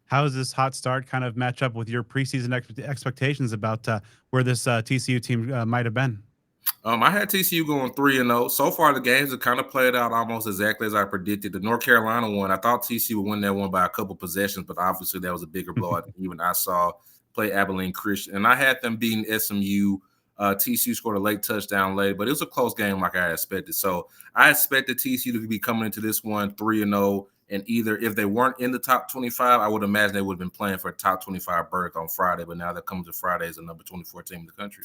How does this hot start kind of match up with your preseason expectations about where this TCU team might have been? I had TCU going 3-0. So far, the games have kind of played out almost exactly as I predicted. The North Carolina one, I thought TCU would win that one by a couple possessions, but obviously that was a bigger blowout than even I saw play Abilene Christian. And I had them beating SMU. TCU scored a late touchdown late, but it was a close game like I expected. So I expected TCU to be coming into this one 3-0. And either if they weren't in the top 25, I would imagine they would have been playing for a top 25 berth on Friday. But now they're coming to Friday as the number 24 team in the country.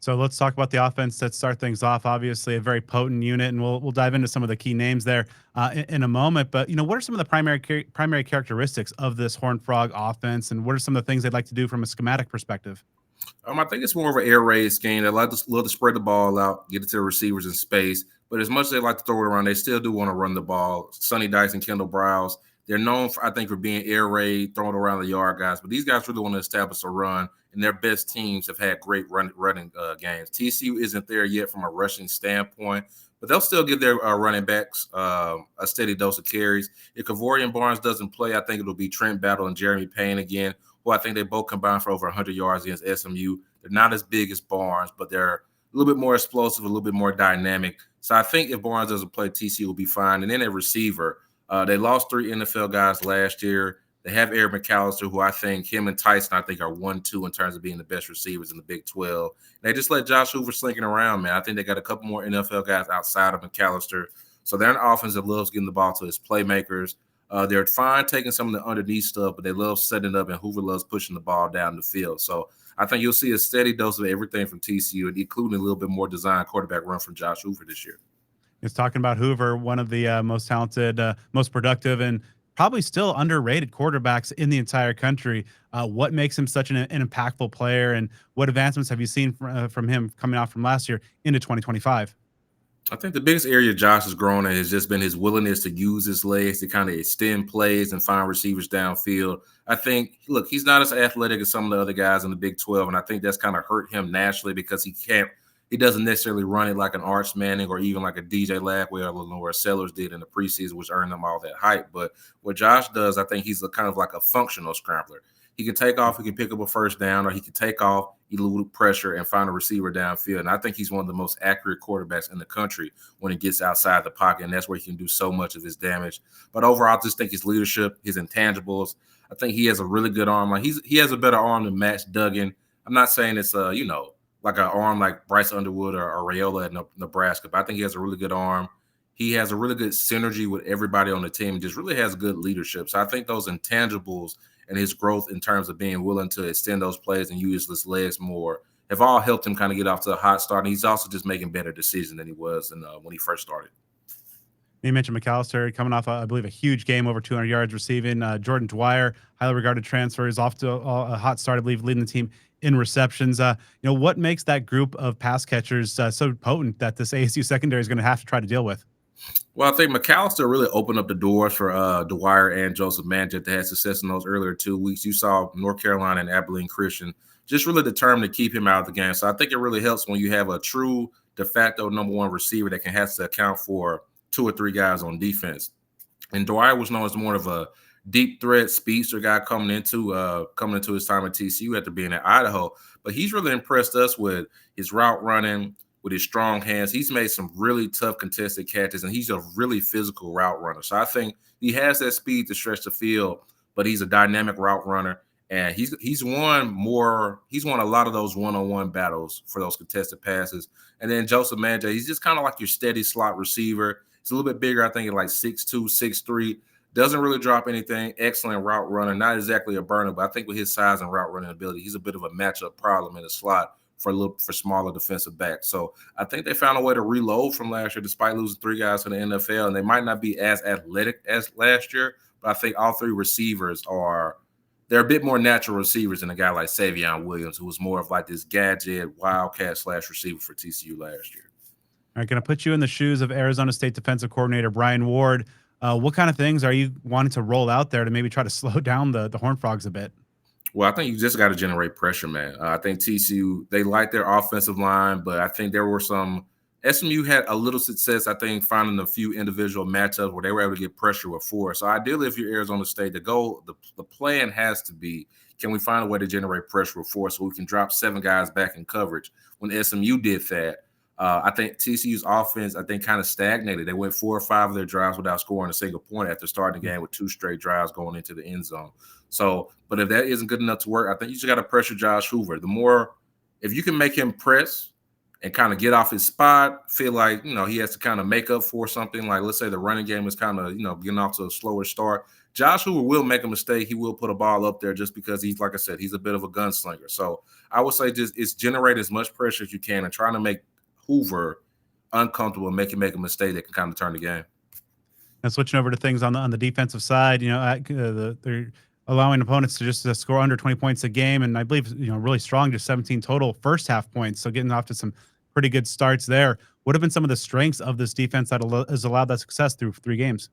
So let's talk about the offense that start things off. Obviously, a very potent unit, and we'll dive into some of the key names there in a moment. But what are some of the primary characteristics of this Horned Frog offense, and what are some of the things they'd like to do from a schematic perspective? I think it's more of an air raid scheme. They love to spread the ball out, get it to the receivers in space. But as much as they like to throw it around, they still do want to run the ball. Sonny Dice and Kendall Browse, They're known for, I think, for being air raid, throwing around the yard guys. But these guys really want to establish a run, and their best teams have had great running games. TCU isn't there yet from a rushing standpoint, but they'll still give their running backs a steady dose of carries. If Kavorian Barnes doesn't play, I think it'll be Trent Battle and Jeremy Payne again, who I think they both combined for over 100 yards against SMU. They're not as big as Barnes, but they're a little bit more explosive, a little bit more dynamic. So I think if Barnes doesn't play, TCU will be fine. And then at receiver, they lost 3 NFL guys last year. They have Eric McAllister, who I think him and Tyson, I think, are 1-2 in terms of being the best receivers in the Big 12. They just let Josh Hoover slinking around, man. I think they got a couple more NFL guys outside of McAllister. So they're an offense that loves getting the ball to its playmakers. They're fine taking some of the underneath stuff, but they love setting up, and Hoover loves pushing the ball down the field. So I think you'll see a steady dose of everything from TCU, including a little bit more design quarterback run from Josh Hoover this year. It's talking about Hoover, one of the most talented, most productive, and probably still underrated quarterbacks in the entire country. What makes him such an impactful player, and what advancements have you seen from him coming out from last year into 2025? I think the biggest area Josh has grown in has just been his willingness to use his legs to kind of extend plays and find receivers downfield. I think, look, he's not as athletic as some of the other guys in the Big 12, and I think that's kind of hurt him naturally because he doesn't necessarily run it like an Arch Manning or even like a DJ Lagway or Lenore Sellers did in the preseason, which earned them all that hype. But what Josh does, I think he's kind of like a functional scrambler. He can take off, he can pick up a first down, or he can take off, elude pressure, and find a receiver downfield. And I think he's one of the most accurate quarterbacks in the country when he gets outside the pocket, and that's where he can do so much of his damage. But overall, I just think his leadership, his intangibles, I think he has a really good arm. Like he has a better arm than Max Duggan. I'm not saying it's like an arm like Bryce Underwood or Rayola at Nebraska, but I think he has a really good arm. He has a really good synergy with everybody on the team and just really has good leadership. So I think those intangibles and his growth in terms of being willing to extend those plays and use his legs more have all helped him kind of get off to a hot start. And he's also just making better decisions than he was when he first started. You mentioned McAllister coming off, I believe, a huge game, over 200 yards receiving. Jordan Dwyer, highly regarded transfer, is off to a hot start, I believe, leading the team in receptions. What makes that group of pass catchers so potent that this ASU secondary is going to have to try to deal with? Well, I think McAllister really opened up the doors for Dwyer and Joseph Manchett that had success in those earlier 2 weeks. You saw North Carolina and Abilene Christian just really determined to keep him out of the game. So I think it really helps when you have a true de facto number 1 receiver that can have to account for 2 or 3 guys on defense. And Dwyer was known as more of a deep threat speedster guy coming into his time at TCU after being at Idaho. But he's really impressed us with his route running, with his strong hands. He's made some really tough contested catches, and he's a really physical route runner. So I think he has that speed to stretch the field, but he's a dynamic route runner. And he's won a lot of those one-on-one battles for those contested passes. And then Joseph Manchett, he's just kind of like your steady slot receiver. He's a little bit bigger, I think, at like 6'2", 6'3". Doesn't really drop anything. Excellent route runner. Not exactly a burner, but I think with his size and route running ability, he's a bit of a matchup problem in the slot for smaller defensive backs. So I think they found a way to reload from last year, despite losing 3 guys to the NFL. And they might not be as athletic as last year, but I think all 3 receivers they're a bit more natural receivers than a guy like Savion Williams, who was more of like this gadget wildcat / receiver for TCU last year. All right, going to put you in the shoes of Arizona State defensive coordinator Brian Ward. What kind of things are you wanting to roll out there to maybe try to slow down the Horned Frogs a bit? Well, I think you just got to generate pressure, man. I think TCU, they like their offensive line, but I think there were SMU had a little success, I think, finding a few individual matchups where they were able to get pressure with 4. So ideally, if you're Arizona State, the plan has to be, can we find a way to generate pressure with 4 so we can drop 7 guys back in coverage? When SMU did that, I think TCU's offense, kind of stagnated. They went 4 or 5 of their drives without scoring a single point after starting the game with 2 straight drives going into the end zone. So, but if that isn't good enough to work, I think you just got to pressure Josh Hoover. If you can make him press and kind of get off his spot, feel like, he has to kind of make up for something. Like, let's say the running game is kind of, getting off to a slower start. Josh Hoover will make a mistake. He will put a ball up there just because he's, like I said, he's a bit of a gunslinger. So I would say it's generate as much pressure as you can and trying to make Hoover uncomfortable and make him make a mistake that can kind of turn the game. And switching over to things on the defensive side, they're allowing opponents to just score under 20 points a game, and I believe really strong, just 17 total first half points. So getting off to some pretty good starts there. What have been some of the strengths of this defense that has allowed that success through 3 games?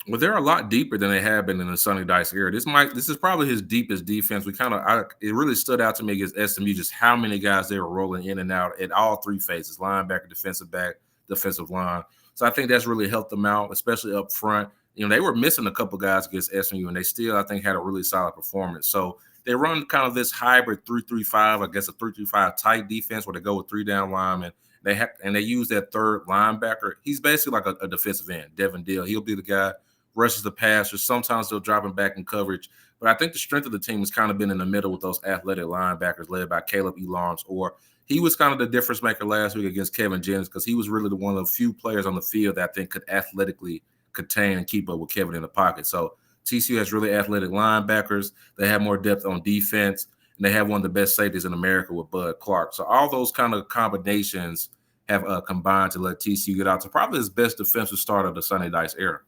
Well, they're a lot deeper than they have been in the Sonny Dice era. This is probably his deepest defense. It really stood out to me against SMU just how many guys they were rolling in and out at all three phases: linebacker, defensive back, defensive line. So I think that's really helped them out, especially up front. They were missing a couple guys against SMU, and they still, I think, had a really solid performance. So they run kind of this hybrid 3-3-5, I guess a 3-3-5 tight defense where they go with 3 down linemen. They use that third linebacker. He's basically like a defensive end, Devin Deal. He'll be the guy rushes the passer. Sometimes they'll drop him back in coverage. But I think the strength of the team has kind of been in the middle with those athletic linebackers led by Caleb Elarms, or he was kind of the difference maker last week against Kevin Jennings because he was really one of the few players on the field that I think could athletically contain and keep up with Kevin in the pocket. So TCU has really athletic linebackers. They have more depth on defense, and they have one of the best safeties in America with Bud Clark. So all those kind of combinations have combined to let TCU get out to probably his best defensive start of the Sonny Dice era.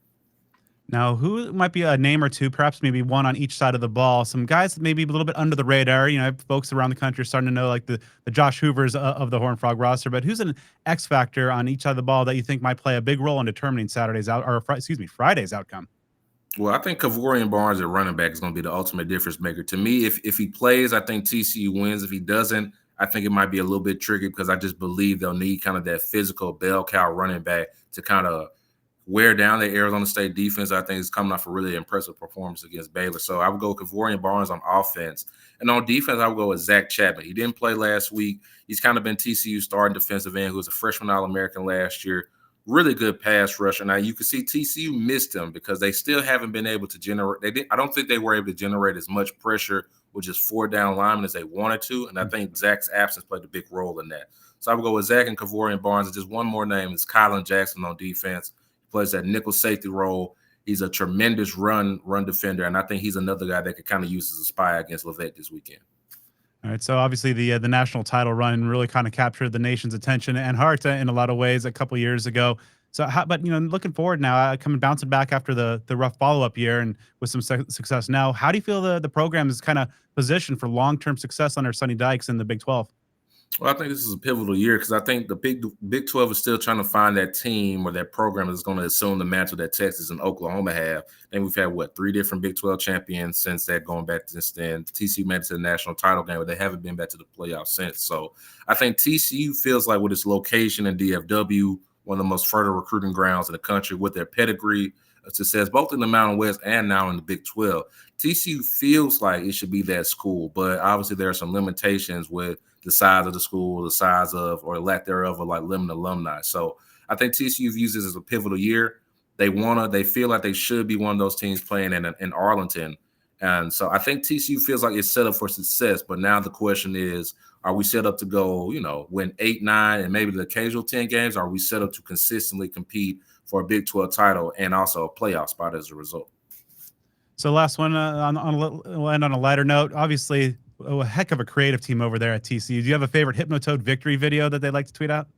Now, who might be a name or two, perhaps maybe one on each side of the ball? Some guys that maybe a little bit under the radar. Folks around the country are starting to know, like the Josh Hoovers of the Horned Frog roster. But who's an X factor on each side of the ball that you think might play a big role in determining Friday's outcome? Well, I think Kavorian Barnes at running back is going to be the ultimate difference maker. To me, if he plays, I think TCU wins. If he doesn't, I think it might be a little bit tricky because I just believe they'll need kind of that physical bell cow running back to kind of wear down the Arizona State defense. I think it's coming off a really impressive performance against Baylor. So I would go Kavorian Barnes on offense. And on defense, I would go with Zach Chapman. He didn't play last week. He's kind of been TCU's starting defensive end, who was a freshman All-American last year. Really good pass rusher. Now, you can see TCU missed him because they still haven't been able to generate. I don't think they were able to generate as much pressure with just 4 down linemen as they wanted to. And I think Zach's absence played a big role in that. So I would go with Zach and Kavorian Barnes. And just one more name is Kylan Jackson on defense. Plays that nickel safety role. He's a tremendous run defender, and I think he's another guy that could kind of use as a spy against Levesque this weekend. All right, so obviously the national title run really kind of captured the nation's attention and heart in a lot of ways a couple years ago. So, but looking forward now, bouncing back after the rough follow-up year and with some success now, how do you feel the program is kind of positioned for long-term success under Sonny Dykes in the Big 12? Well, I think this is a pivotal year because I think the Big 12 is still trying to find that team or that program that's going to assume the mantle that Texas and Oklahoma have. And we've had, 3 different Big 12 champions since that, going back since then. TCU made it to the national title game, but they haven't been back to the playoffs since. So I think TCU feels like with its location in DFW, one of the most fertile recruiting grounds in the country, with their pedigree of success, both in the Mountain West and now in the Big 12, TCU feels like it should be that school. But obviously there are some limitations with the size of the school, the size of or lack thereof of like limited alumni. So I think TCU views this as a pivotal year. They feel like they should be one of those teams playing in Arlington. And so I think TCU feels like it's set up for success. But now the question is, are we set up to go, win 8, 9, and maybe the occasional 10 games? Are we set up to consistently compete for a Big 12 title and also a playoff spot as a result? So last one, we'll end on a lighter note. Obviously, a heck of a creative team over there at TCU. Do you have a favorite Hypnotoad victory video that they like to tweet out?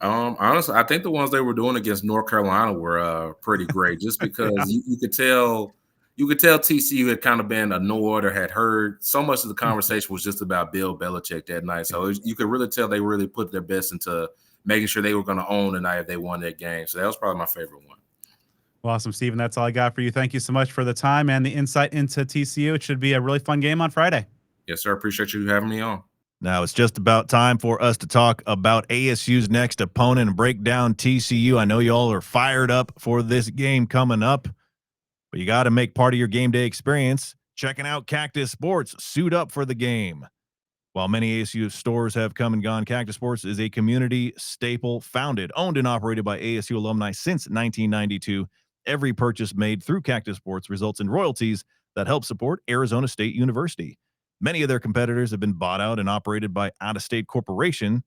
Honestly, I think the ones they were doing against North Carolina were pretty great, just because you could tell TCU had kind of been annoyed or had heard so much of the conversation was just about Bill Belichick that night. So you could really tell they really put their best into making sure they were going to own the night if they won that game. So that was probably my favorite one. Well, awesome, Stephen. That's all I got for you. Thank you so much for the time and the insight into TCU. It should be a really fun game on Friday. Yes, sir. Appreciate you having me on. Now it's just about time for us to talk about ASU's next opponent and break down TCU. I know you all are fired up for this game coming up, but you got to make part of your game day experience checking out Cactus Sports. Suit up for the game. While many ASU stores have come and gone, Cactus Sports is a community staple, founded, owned, and operated by ASU alumni since 1992. Every purchase made through Cactus Sports results in royalties that help support Arizona State University. Many of their competitors have been bought out and operated by out-of-state corporation,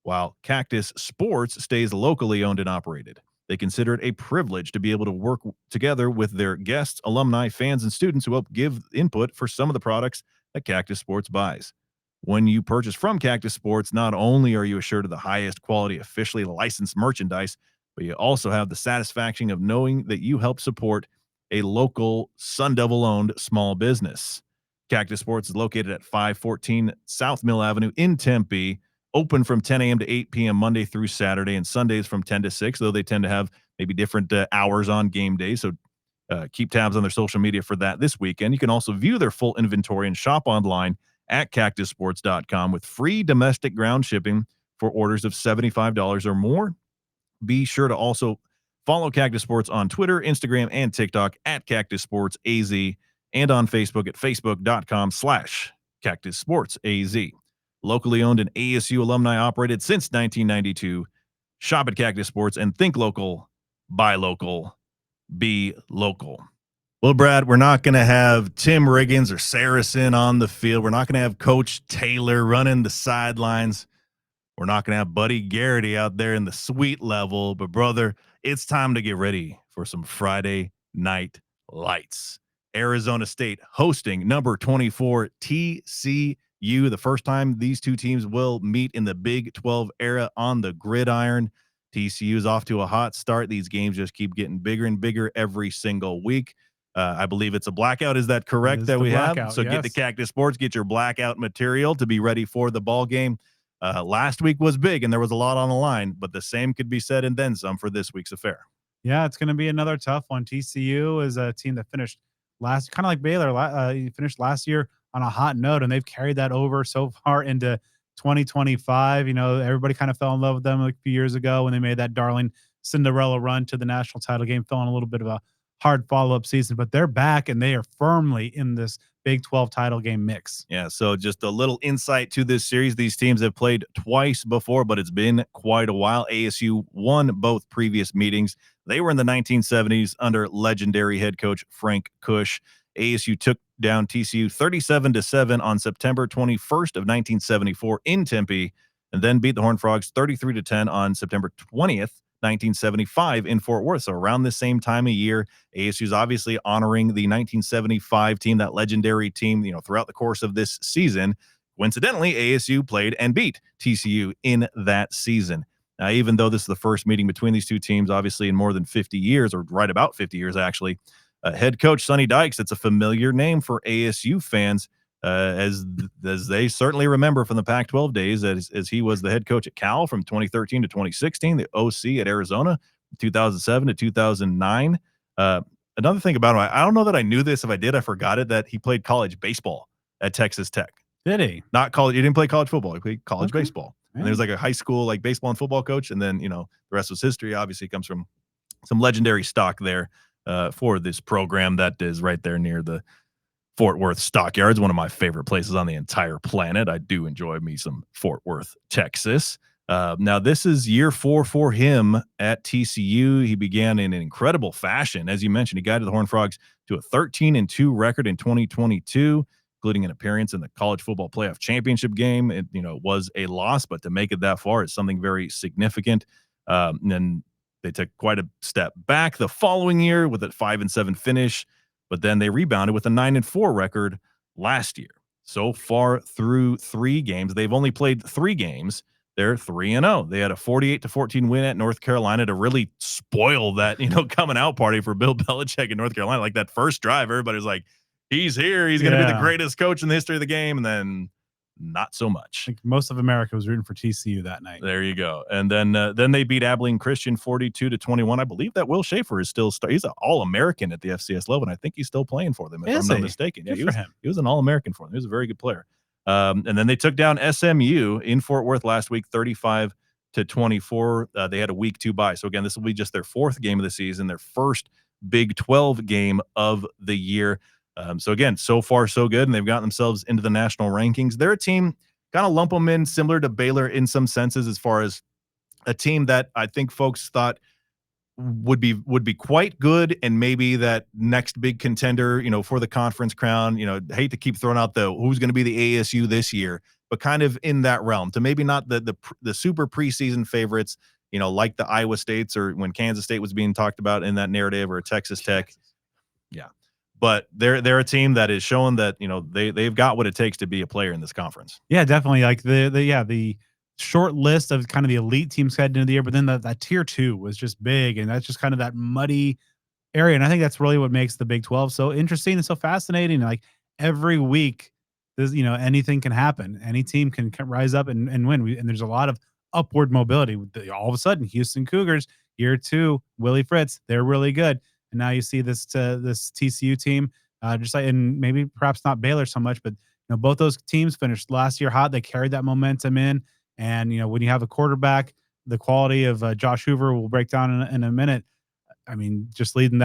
while Cactus Sports stays locally owned and operated. They consider it a privilege to be able to work together with their guests, alumni, fans, and students who help give input for some of the products that Cactus Sports buys. When you purchase from Cactus Sports, not only are you assured of the highest quality, officially licensed merchandise, but you also have the satisfaction of knowing that you help support a local Sun Devil-owned small business. Cactus Sports is located at 514 South Mill Avenue in Tempe, open from 10 a.m. to 8 p.m. Monday through Saturday, and Sundays from 10 to 6, though they tend to have maybe different hours on game days. So Keep tabs on their social media for that this weekend. You can also view their full inventory and shop online at cactussports.com with free domestic ground shipping for orders of $75 or more. Be sure to also follow Cactus Sports on Twitter, Instagram, and TikTok at Cactus Sports AZ, and on Facebook at facebook.com/Cactus Sports AZ. Locally owned and ASU alumni operated since 1992. Shop at Cactus Sports and think local, buy local, be local. Well, Brad, we're not going to have Tim Riggins or Saracen on the field. We're not going to have Coach Taylor running the sidelines. We're not going to have Buddy Garrity out there in the suite level. But, brother, it's time to get ready for some Friday night lights. Arizona State hosting number 24 TCU. The first time these two teams will meet in the Big 12 era on the gridiron. TCU is off to a hot start. These games just keep getting bigger and bigger every single week. I believe it's a blackout. Is that correct that we have? So get the Cactus Sports, get your blackout material to be ready for the ball game. Last week was big and there was a lot on the line, but the same could be said and then some for this week's affair. Yeah, it's going to be another tough one. TCU is a team that finished last, kind of like Baylor, finished last year on a hot note, and they've carried that over so far into 2025. You know, everybody kind of fell in love with them like a few years ago when they made that darling Cinderella run to the national title game, fell in a little bit of a hard follow-up season, but they're back and they are firmly in this Big 12 title game mix. Yeah, so just a little insight to this series. These teams have played twice before, but it's been quite a while. ASU won both previous meetings. They were in the 1970s under legendary head coach Frank Kush. ASU took down TCU 37-7 on September 21st of 1974 in Tempe, and then beat the Horned Frogs 33-10 on September 20th, 1975 in Fort Worth. So around the same time of year, ASU is obviously honoring the 1975 team, that legendary team, you know, throughout the course of this season. Coincidentally, ASU played and beat TCU in that season. Now, even though this is the first meeting between these two teams, obviously in more than 50 years, or right about 50 years, actually, head coach Sonny Dykes, it's a familiar name for ASU fans, as they certainly remember from the Pac-12 days, as he was the head coach at Cal from 2013 to 2016, the OC at Arizona, 2007 to 2009. Another thing about him, I don't know that I knew this. If I did, I forgot it, that he played college baseball at Texas Tech. Did he? Not college. He didn't play college football. He played college baseball. Yeah. And there's like a high school, like baseball and football coach. And then, you know, the rest was history. Obviously comes from some legendary stock there for this program that is right there near the Fort Worth Stockyards, one of my favorite places on the entire planet. I do enjoy me some Fort Worth, Texas. Now, this is year 4 for him at TCU. He began in an incredible fashion. As you mentioned, he guided the Horned Frogs to a 13-2 record in 2022, including an appearance in the college football playoff championship game. It, you know, was a loss, but to make it that far is something very significant. And then they took quite a step back the following year with a 5-7 finish, but then they rebounded with a 9-4 record last year. So far through 3 games, they've only played 3 games. They're 3-0. They had a 48-14 win at North Carolina to really spoil that, you know, coming out party for Bill Belichick in North Carolina. Like that first drive, everybody was like, he's here. He's going to be the greatest coach in the history of the game. And then not so much. I think most of America was rooting for TCU that night. There you go. And then they beat Abilene Christian 42-21. I believe that Will Schaefer is still he's an All-American at the FCS level, and I think he's still playing for them, if I'm not mistaken. Yeah, he was an All-American for them. He was a very good player. And then they took down SMU in Fort Worth last week, 35-24. They had a week 2 bye. So again, this will be just their 4th game of the season, their first Big 12 game of the year. So again, so far so good, and they've gotten themselves into the national rankings. They're a team, kind of lump them in similar to Baylor in some senses, as far as a team that I think folks thought would be quite good, and maybe that next big contender, you know, for the conference crown. You know, hate to keep throwing out who's going to be the ASU this year, but kind of in that realm, to maybe not the super preseason favorites, you know, like the Iowa States or when Kansas State was being talked about in that narrative, or Texas Tech. Yeah. But they're a team that is showing that, you know, they've got what it takes to be a player in this conference. Yeah, definitely. Like the short list of kind of the elite teams heading into the year, but then that tier 2 was just big, and that's just kind of that muddy area. And I think that's really what makes the Big 12 so interesting and so fascinating. Like every week, there's, you know, anything can happen. Any team can rise up and win. And there's a lot of upward mobility. All of a sudden, Houston Cougars, year 2, Willie Fritz, they're really good. and now you see this TCU team, just like, and maybe perhaps not Baylor so much, but both those teams finished last year hot. They carried that momentum in, and when you have a quarterback, the quality of Josh Hoover, will break down in a minute. I mean, just leading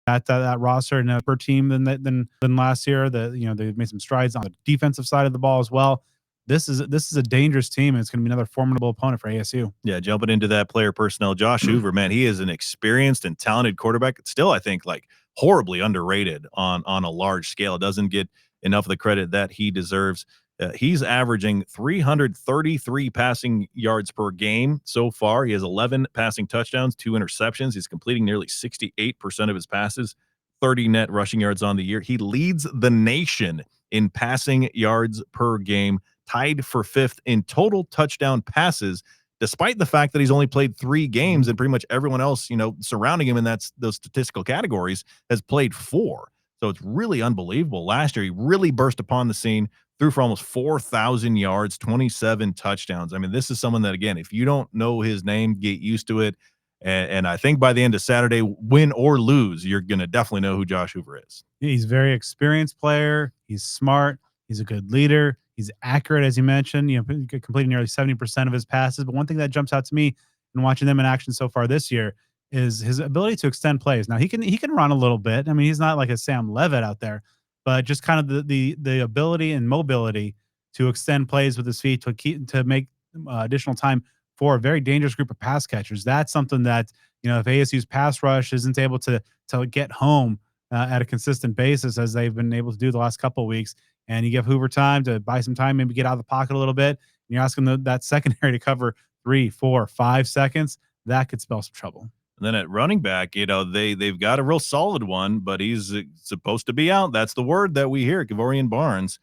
that roster and per team than last year. They've made some strides on the defensive side of the ball as well. This is a dangerous team, and it's going to be another formidable opponent for ASU. Yeah, jumping into that player personnel, Josh Hoover, man, he is an experienced and talented quarterback. Still, I think, like, horribly underrated on a large scale. Doesn't get enough of the credit that he deserves. He's averaging 333 passing yards per game so far. He has 11 passing touchdowns, 2 interceptions. He's completing nearly 68% of his passes, 30 net rushing yards on the year. He leads the nation in passing yards per game, tied for 5th in total touchdown passes, despite the fact that he's only played 3 games and pretty much everyone else, surrounding him in those statistical categories has played 4. So it's really unbelievable. Last year, he really burst upon the scene, threw for almost 4,000 yards, 27 touchdowns. I mean, this is someone that, again, if you don't know his name, get used to it. And I think by the end of Saturday, win or lose, you're going to definitely know who Josh Hoover is. He's a very experienced player. He's smart. He's a good leader. He's accurate, as you mentioned, completing nearly 70% of his passes. But one thing that jumps out to me in watching them in action so far this year is his ability to extend plays. Now he can run a little bit. I mean, he's not like a Sam Levitt out there, but just kind of the ability and mobility to extend plays with his feet to make additional time for a very dangerous group of pass catchers. That's something that, if ASU's pass rush isn't able to get home at a consistent basis, as they've been able to do the last couple of weeks, and you give Hoover time to buy some time, maybe get out of the pocket a little bit, and you're asking that secondary to cover 3, 4, 5 seconds, that could spell some trouble. And then at running back, they've got a real solid one, but he's supposed to be out. That's the word that we hear. Kevorian Barnes,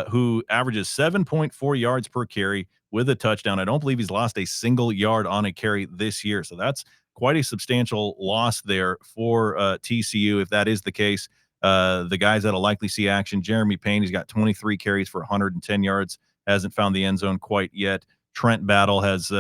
who averages 7.4 yards per carry with a touchdown. I don't believe he's lost a single yard on a carry this year. So that's quite a substantial loss there for TCU, if that is the case. The guys that'll likely see action, Jeremy Payne, he's got 23 carries for 110 yards, hasn't found the end zone quite yet. Trent Battle has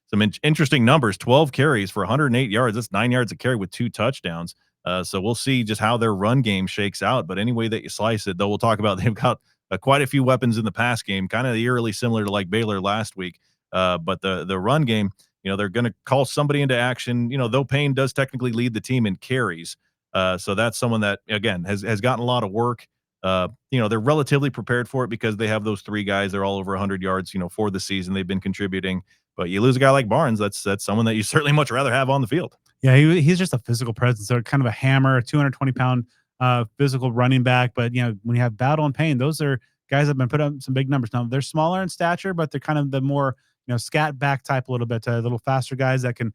some interesting numbers, 12 carries for 108 yards. That's 9 yards a carry with 2 touchdowns. So we'll see just how their run game shakes out. But any way that you slice it, though, we'll talk about they've got quite a few weapons in the pass game, kind of eerily similar to like Baylor last week. But the run game, they're going to call somebody into action, though Payne does technically lead the team in carries. So that's someone that, again, has gotten a lot of work. They're relatively prepared for it because they have those 3 guys. They're all over 100 yards, for the season. They've been contributing. But you lose a guy like Barnes, that's someone that you certainly much rather have on the field. Yeah, he's just a physical presence. They're kind of a hammer, a 220-pound physical running back. But, when you have Battle and Payne, those are guys that have been put up some big numbers. Now, they're smaller in stature, but they're kind of the more, scat back type a little bit, a little faster guys that can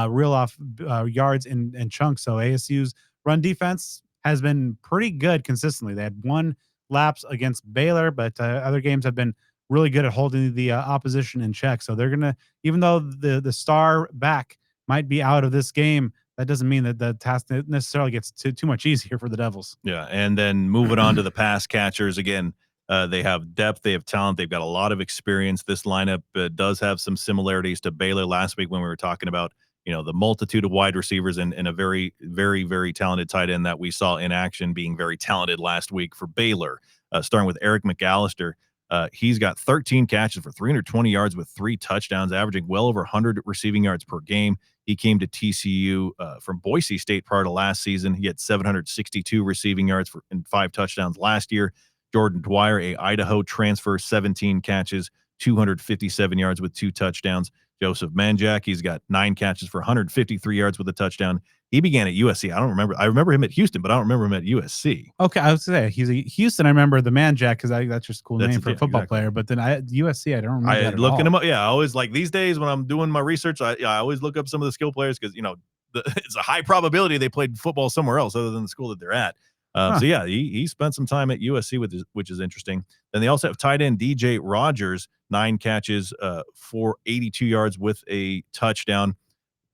reel off yards in chunks. So ASU's run defense has been pretty good consistently. They had 1 lapse against Baylor, but other games have been really good at holding the opposition in check. So they're going to, even though the star back might be out of this game, that doesn't mean that the task necessarily gets too much easier for the Devils. Yeah, and then moving on to the pass catchers, again, they have depth, they have talent, they've got a lot of experience. This lineup does have some similarities to Baylor last week when we were talking about, the multitude of wide receivers and a very, very, very talented tight end that we saw in action being very talented last week for Baylor, starting with Eric McAllister. He's got 13 catches for 320 yards with 3 touchdowns, averaging well over 100 receiving yards per game. He came to TCU from Boise State prior to last season. He had 762 receiving yards and 5 touchdowns last year. Jordan Dwyer, a Idaho transfer, 17 catches, 257 yards with 2 touchdowns. Joseph Manjak, he's got 9 catches for 153 yards with a touchdown. He began at USC. I remember him at Houston, but I don't remember him at USC. Okay, I was going to say, he's a Houston. I remember the Manjak because that's just a cool name for a football player. But then USC, I don't remember that at looking all. him up. Yeah, I always, like, these days when I'm doing my research, I always look up some of the skill players because, it's a high probability they played football somewhere else other than the school that they're at. So, yeah, he spent some time at USC, which is interesting. Then they also have tight end DJ Rogers, 9 catches for 82 yards with a touchdown.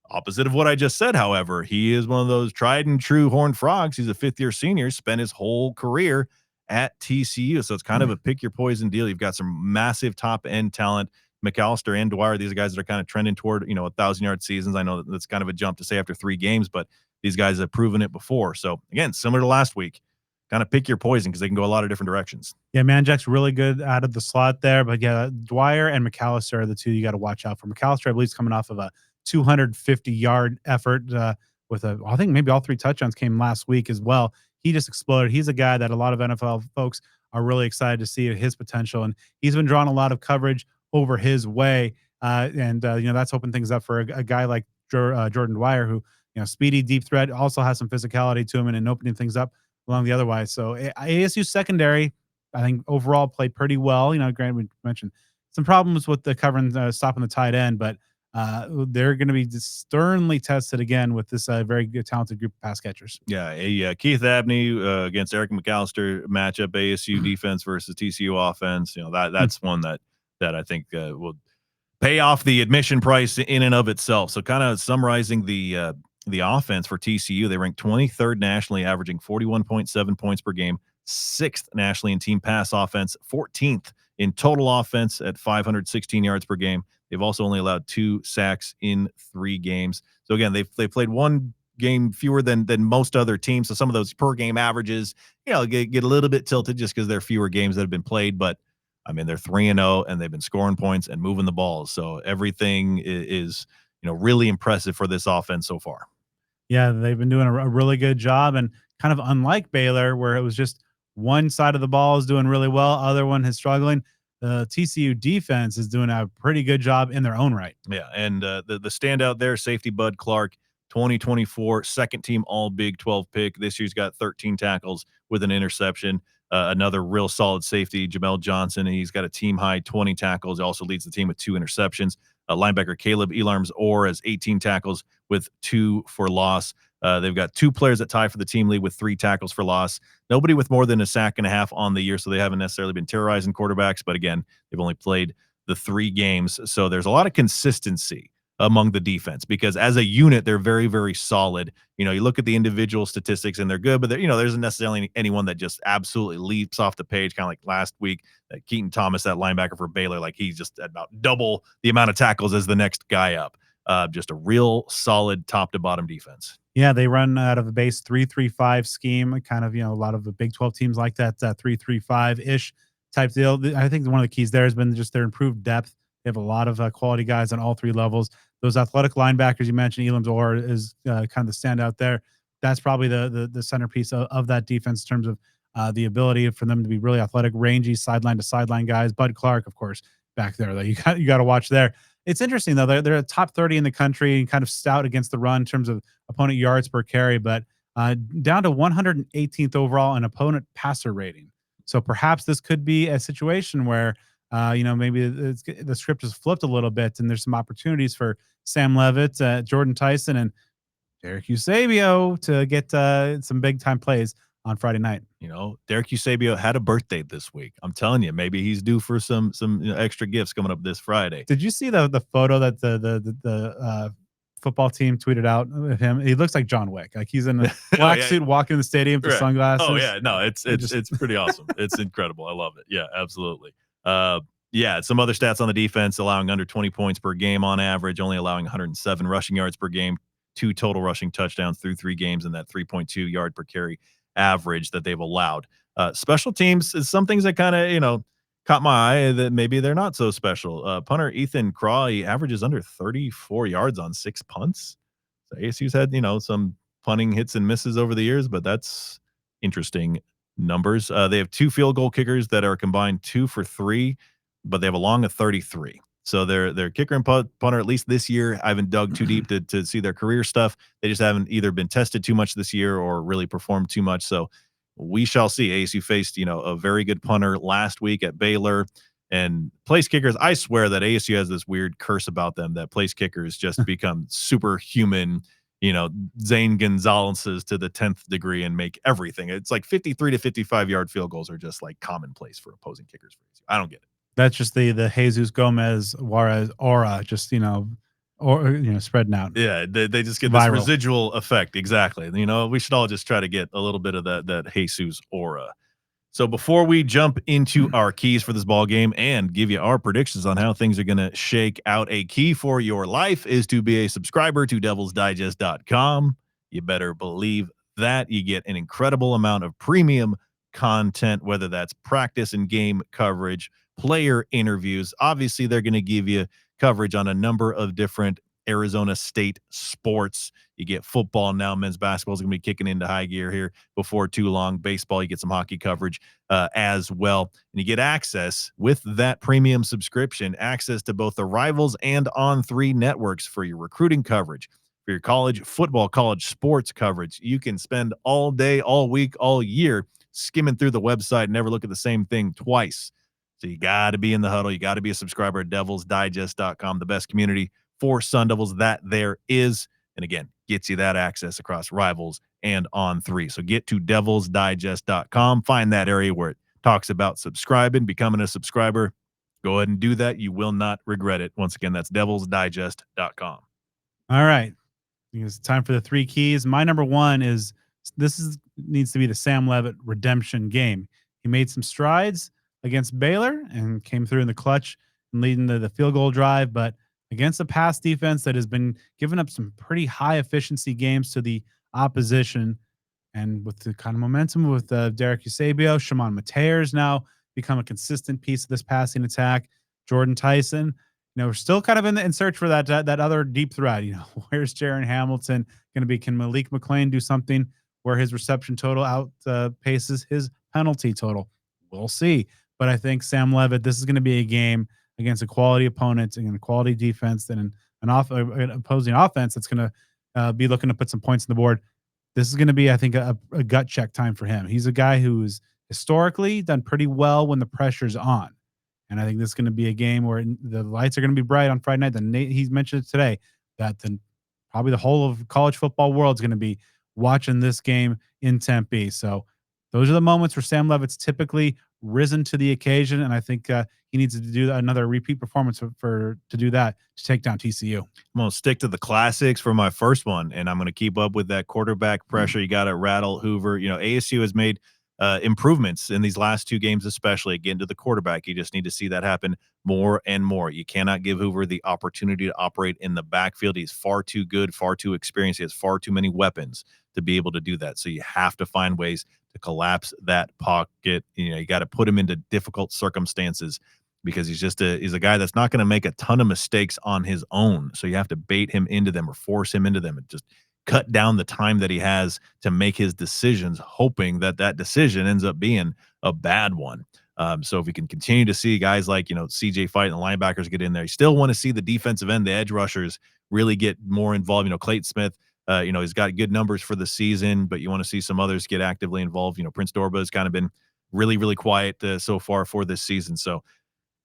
Opposite of what I just said, however, he is one of those tried and true Horned Frogs. He's a 5th-year senior, spent his whole career at TCU. So it's kind of a pick your poison deal. You've got some massive top-end talent. McAllister and Dwyer, these are guys that are kind of trending toward, 1,000-yard seasons. I know that's kind of a jump to say after 3 games, but These guys have proven it before. So again, similar to last week, kind of pick your poison because they can go a lot of different directions. Yeah, Manjak's really good out of the slot there, but yeah, Dwyer and McAllister are the two you got to watch out for. McAllister, I believe, is coming off of a 250-yard effort with I think maybe all 3 touchdowns came last week as well. He just exploded. He's a guy that a lot of NFL folks are really excited to see his potential, and he's been drawing a lot of coverage over his way, and that's opened things up for a guy like Jordan Dwyer, who speedy, deep threat, also has some physicality to him and opening things up along the other way. So ASU secondary, I think overall played pretty well. Granted, we mentioned some problems with the covering, stopping the tight end, but they're going to be sternly tested again with this very good, talented group of pass catchers. Yeah, Keith Abney against Eric McAllister matchup, ASU defense versus TCU offense. That's one that I think will pay off the admission price in and of itself. So kind of summarizing the offense for TCU, they ranked 23rd nationally, averaging 41.7 points per game, 6th nationally in team pass offense, 14th in total offense at 516 yards per game. They've also only allowed 2 sacks in 3 games. So again, they've played 1 game fewer than most other teams. So some of those per game averages, get a little bit tilted just because there are fewer games that have been played. But I mean, they're 3-0 and they've been scoring points and moving the ball. So everything is really impressive for this offense so far. Yeah, they've been doing a really good job, and kind of unlike Baylor, where it was just one side of the ball is doing really well, other one is struggling. The TCU defense is doing a pretty good job in their own right. Yeah, and the standout there, safety Bud Clark, 2024 second team All Big 12 pick. This year's got 13 tackles with an interception. Another real solid safety, Jamel Johnson. He's got a team high 20 tackles. He also leads the team with 2 interceptions. Linebacker Caleb Elarms Orr has 18 tackles with 2 for loss. They've got 2 players that tie for the team lead with 3 tackles for loss. Nobody with more than a sack and a half on the year, so they haven't necessarily been terrorizing quarterbacks. But again, they've only played the 3 games, so there's a lot of consistency among the defense because as a unit, they're very, very solid. You look at the individual statistics and they're good, but there isn't necessarily anyone that just absolutely leaps off the page, kind of like last week, Keaton Thomas, that linebacker for Baylor, like he's just about double the amount of tackles as the next guy up. Just a real solid top to bottom defense. Yeah, they run out of a base 3-3-5 scheme, kind of, a lot of the Big 12 teams like that 3-3-5-ish type deal. I think one of the keys there has been just their improved depth. They have a lot of quality guys on all 3 levels. Those athletic linebackers you mentioned, Elam Dorr is kind of the standout there. That's probably the centerpiece of that defense in terms of the ability for them to be really athletic, rangy, sideline to sideline guys. Bud Clark, of course, back there that you got to watch there. It's interesting though; they're a top 30 in the country and kind of stout against the run in terms of opponent yards per carry, but down to 118th overall in opponent passer rating. So perhaps this could be a situation where maybe the script is flipped a little bit, and there's some opportunities for Sam Levitt, Jordan Tyson, and Derek Eusebio to get some big time plays on Friday night. Derek Eusebio had a birthday this week. I'm telling you, maybe he's due for some extra gifts coming up this Friday. Did you see the photo that the football team tweeted out of him? He looks like John Wick. Like he's in a black suit walking in the stadium with sunglasses. Oh yeah, no, it's pretty awesome. It's incredible. I love it. Yeah, absolutely. Some other stats on the defense, allowing under 20 points per game on average, only allowing 107 rushing yards per game, 2 total rushing touchdowns through 3 games, and that 3.2 yard per carry average that they've allowed. Special teams is some things that kind of, caught my eye that maybe they're not so special. Punter Ethan Craw, averages under 34 yards on 6 punts. So ASU's had, some punting hits and misses over the years, but that's interesting numbers. They have 2 field goal kickers that are combined 2 for 3, but they have a long of 33. So their kicker and punter, at least this year, I haven't dug too deep to see their career stuff. They just haven't either been tested too much this year or really performed too much. So we shall see. ASU faced, a very good punter last week at Baylor. And place kickers, I swear that ASU has this weird curse about them that place kickers just become superhuman, Zane Gonzalez's to the 10th degree and make everything. It's like 53 to 55 yard field goals are just like commonplace for opposing kickers for ASU. I don't get it. That's just the Jesus Gomez Juarez aura, just spreading out. Yeah, they just get this residual effect. Exactly. We should all just try to get a little bit of that Jesus aura. So before we jump into our keys for this ball game and give you our predictions on how things are going to shake out, a key for your life is to be a subscriber to DevilsDigest.com. You better believe that. You get an incredible amount of premium content, whether that's practice and game coverage, player interviews. Obviously, they're going to give you coverage on a number of different Arizona State sports. You get football now. Men's basketball is going to be kicking into high gear here before too long. Baseball, you get some hockey coverage as well. And you get access with that premium subscription, access to both the Rivals and On3 networks for your recruiting coverage, for your college football, college sports coverage. You can spend all day, all week, all year skimming through the website, never look at the same thing twice. So you got to be in the huddle. You got to be a subscriber at devilsdigest.com, the best community for Sun Devils that there is. And again, gets you that access across Rivals and On3. So get to devilsdigest.com, find that area where it talks about subscribing, becoming a subscriber. Go ahead and do that. You will not regret it. Once again, that's devilsdigest.com. All right. It's time for the 3 keys. My number one is needs to be the Sam Levitt redemption game. He made some strides against Baylor and came through in the clutch and leading the field goal drive, but against a pass defense that has been giving up some pretty high efficiency games to the opposition, and with the kind of momentum with Derek Eusebio, Shimon Mateer's now become a consistent piece of this passing attack. Jordan Tyson, we're still kind of in search for that other deep threat. Where's Jaron Hamilton going to be? Can Malik McClain do something where his reception total outpaces his penalty total? We'll see. But I think Sam Levitt, this is going to be a game against a quality opponent and a quality defense and an opposing offense that's going to be looking to put some points on the board. This is going to be, I think, a gut check time for him. He's a guy who's historically done pretty well when the pressure's on. And I think this is going to be a game where the lights are going to be bright on Friday night. He's mentioned it today that probably the whole of college football world is going to be watching this game in Tempe. So those are the moments where Sam Levitt's typically risen to the occasion, and I think he needs to do another repeat performance to do that, to take down TCU. I'm going to stick to the classics for my first one, and I'm going to keep up with that quarterback pressure. You got to rattle Hoover. ASU has made improvements in these last 2 games, especially getting to the quarterback. You just need to see that happen more and more. You cannot give Hoover the opportunity to operate in the backfield. He's far too good, far too experienced. He has far too many weapons to be able to do that. So you have to find ways to collapse that pocket. You got to put him into difficult circumstances because he's a guy that's not going to make a ton of mistakes on his own. So you have to bait him into them or force him into them and just cut down the time that he has to make his decisions, hoping that decision ends up being a bad one. So if we can continue to see guys like, CJ Fight and the linebackers get in there, you still want to see the defensive end, the edge rushers really get more involved. Clayton Smith, he's got good numbers for the season, but you want to see some others get actively involved. Prince Dorba has kind of been really, really quiet so far for this season. So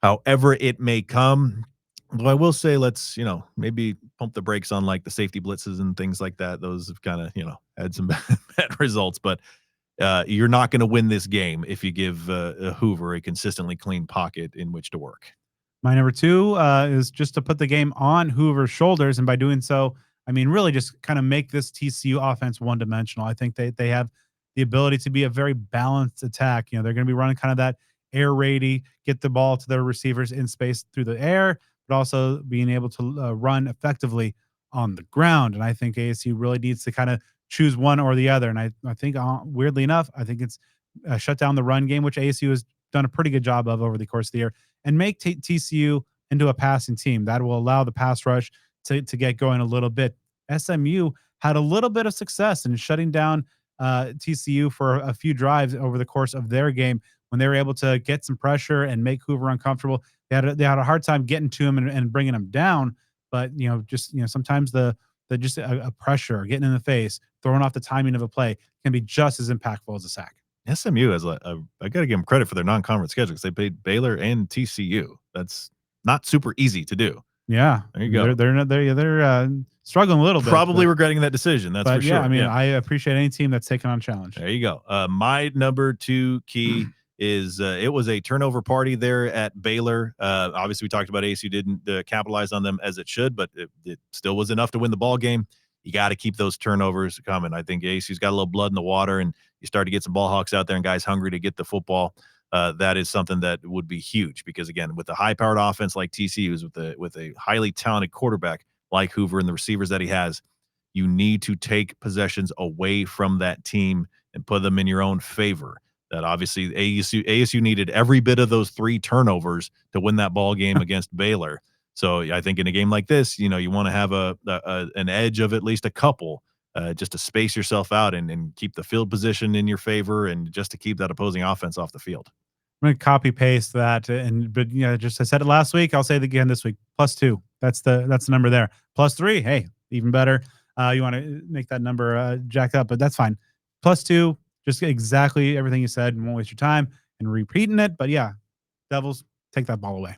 however it may come, well, I will say let's, maybe pump the brakes on like the safety blitzes and things like that. Those have kind of, had some bad results, but you're not going to win this game if you give Hoover a consistently clean pocket in which to work. My number 2 is just to put the game on Hoover's shoulders. And by doing so, I mean, really just kind of make this TCU offense one-dimensional. I think they have the ability to be a very balanced attack. They're going to be running kind of that air raidy, get the ball to their receivers in space through the air, but also being able to run effectively on the ground. And I think ASU really needs to kind of choose one or the other. And I think, weirdly enough, I think it's shut down the run game, which ASU has done a pretty good job of over the course of the year, and make TCU into a passing team. That will allow the pass rush to get going a little bit. SMU had a little bit of success in shutting down TCU for a few drives over the course of their game when they were able to get some pressure and make Hoover uncomfortable. They had a hard time getting to him and bringing him down. But, sometimes the a pressure, getting in the face, throwing off the timing of a play can be just as impactful as a sack. SMU has I got to give them credit for their non-conference schedule because they played Baylor and TCU. That's not super easy to do. Yeah, there you go. They're struggling a little bit. Probably regretting that decision. That's for sure. Yeah, I mean, I appreciate any team that's taking on a challenge. There you go. My number 2 key is it was a turnover party there at Baylor. Obviously, we talked about ASU didn't capitalize on them as it should, but it still was enough to win the ball game. You got to keep those turnovers coming. I think ASU's got a little blood in the water, and you start to get some ball hawks out there and guys hungry to get the football. That is something that would be huge because, again, with a high-powered offense like TCU's, with a highly talented quarterback like Hoover and the receivers that he has, you need to take possessions away from that team and put them in your own favor. That obviously ASU needed every bit of those 3 turnovers to win that ball game against Baylor. So I think in a game like this, you want to have an edge of at least a couple, just to space yourself out and keep the field position in your favor, and just to keep that opposing offense off the field. I'm going to copy paste that, but just I said it last week. I'll say it again this week. +2. That's the number there. +3. Hey, even better. You want to make that number jacked up, but that's fine. +2. Just exactly everything you said, and won't waste your time and repeating it. But yeah, Devils, take that ball away.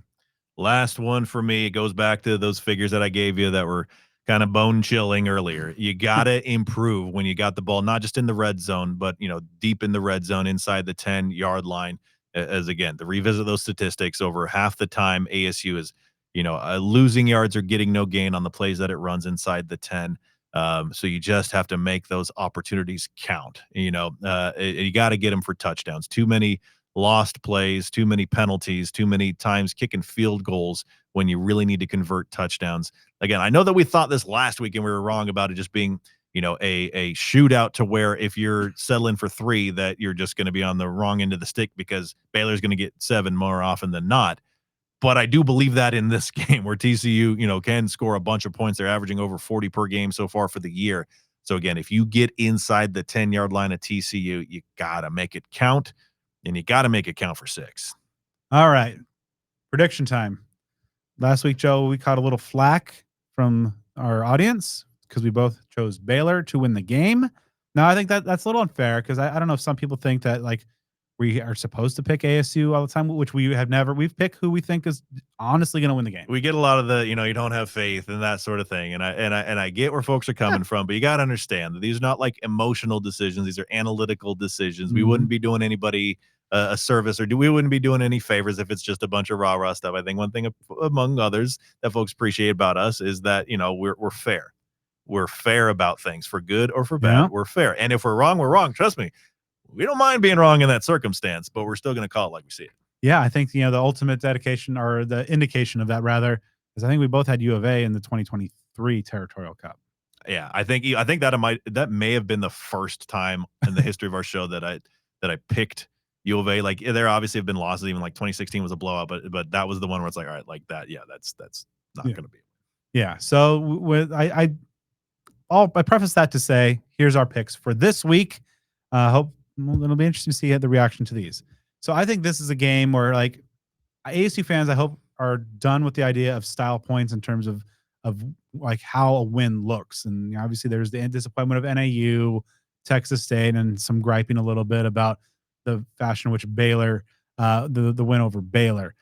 Last one for me. It goes back to those figures that I gave you that were kind of bone chilling earlier. You got to improve when you got the ball, not just in the red zone, but deep in the red zone inside the 10-yard line. As again, to revisit those statistics, over half the time ASU is, losing yards or getting no gain on the plays that it runs inside the 10. So you just have to make those opportunities count. You got to get them for touchdowns. Too many lost plays, too many penalties, too many times kicking field goals when you really need to convert touchdowns. Again, I know that we thought this last week and we were wrong about it just being, a shootout to where if you're settling for 3, that you're just going to be on the wrong end of the stick because Baylor's going to get 7 more often than not. But I do believe that in this game where TCU, can score a bunch of points. They're averaging over 40 per game so far for the year. So again, if you get inside the 10-yard line of TCU, you got to make it count, and you got to make it count for 6. All right. Prediction time. Last week, Joe, we caught a little flack from our audience because we both chose Baylor to win the game. Now, I think that's a little unfair because I don't know if some people think that we are supposed to pick ASU all the time, which we have never. We've picked who we think is honestly going to win the game. We get a lot of the, you don't have faith and that sort of thing. And I get where folks are coming from, but you got to understand that these are not like emotional decisions. These are analytical decisions. We wouldn't be doing anybody a service, or we wouldn't be doing any favors if it's just a bunch of rah-rah stuff. I think one thing among others that folks appreciate about us is that, we're fair. We're fair about things, for good or for bad. Yeah. We're fair. And if we're wrong, we're wrong. Trust me. We don't mind being wrong in that circumstance, but we're still going to call it like we see it. Yeah, I think the ultimate dedication, or the indication of that rather, is I think we both had U of A in the 2023 Territorial Cup. Yeah, I think that may have been the first time in the history of our show that I picked U of A. Like, there obviously have been losses. Even like 2016 was a blowout, but that was the one where it's like, all right, like that. Yeah, that's not going to be. Yeah. So I preface that to say, here's our picks for this week. Hope it'll be interesting to see the reaction to these. So I think this is a game where ASU fans, I hope, are done with the idea of style points in terms of how a win looks. And obviously there's the disappointment of NAU, Texas State, and some griping a little bit about the fashion in which Baylor, the win over Baylor.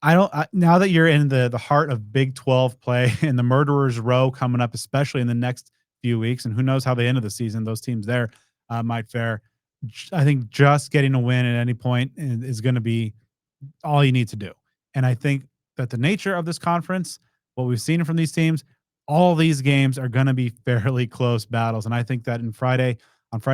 Now that you're in the heart of Big 12 play and the murderer's row coming up, especially in the next few weeks, and who knows how the end of the season those teams there might fare. I think just getting a win at any point is going to be all you need to do. And I think that the nature of this conference, what we've seen from these teams, all these games are going to be fairly close battles. And I think that on Friday,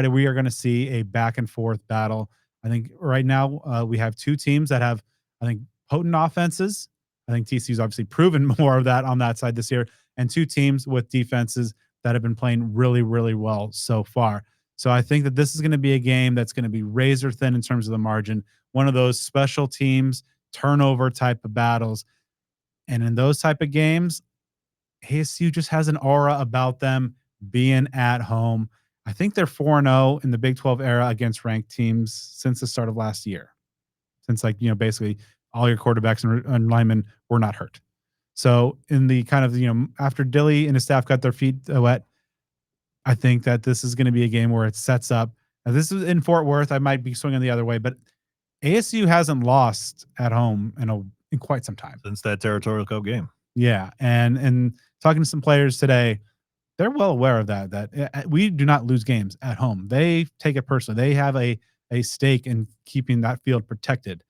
we are going to see a back and forth battle. I think right now we have 2 teams that have, I think, potent offenses. I think TCU's obviously proven more of that on that side this year, and 2 teams with defenses that have been playing really, really well so far. So I think that this is going to be a game that's going to be razor thin in terms of the margin, one of those special teams turnover type of battles. And in those type of games, ASU just has an aura about them being at home. I think they're 4-0 in the Big 12 era against ranked teams since the start of last year. Since basically all your quarterbacks and linemen were not hurt. So in the kind of, after Dilly and his staff got their feet wet, I think that this is going to be a game where it sets up. Now, this is in Fort Worth. I might be swinging the other way, but ASU hasn't lost at home in quite some time. Since that Territorial Cup game. Yeah. And talking to some players today, they're well aware of that we do not lose games at home. They take it personally. They have a stake in keeping that field protected.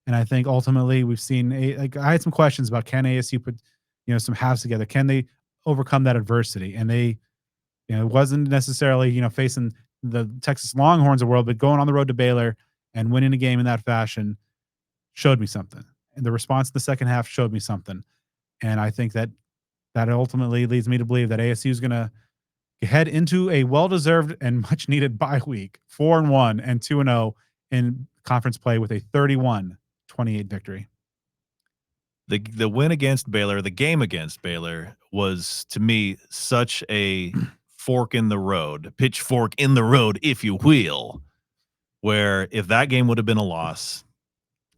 And I think ultimately we've seen I had some questions about, can ASU put, some halves together? Can they overcome that adversity? And they, it wasn't necessarily, facing the Texas Longhorns of the world, but going on the road to Baylor and winning a game in that fashion showed me something. And the response in the second half showed me something. And I think that ultimately leads me to believe that ASU is going to head into a well-deserved and much-needed bye week, 4-1 and 2-0 in conference play with a 31-28 victory. The win against Baylor, the game against Baylor, was to me such a fork in the road, pitchfork in the road, if you will, where if that game would have been a loss,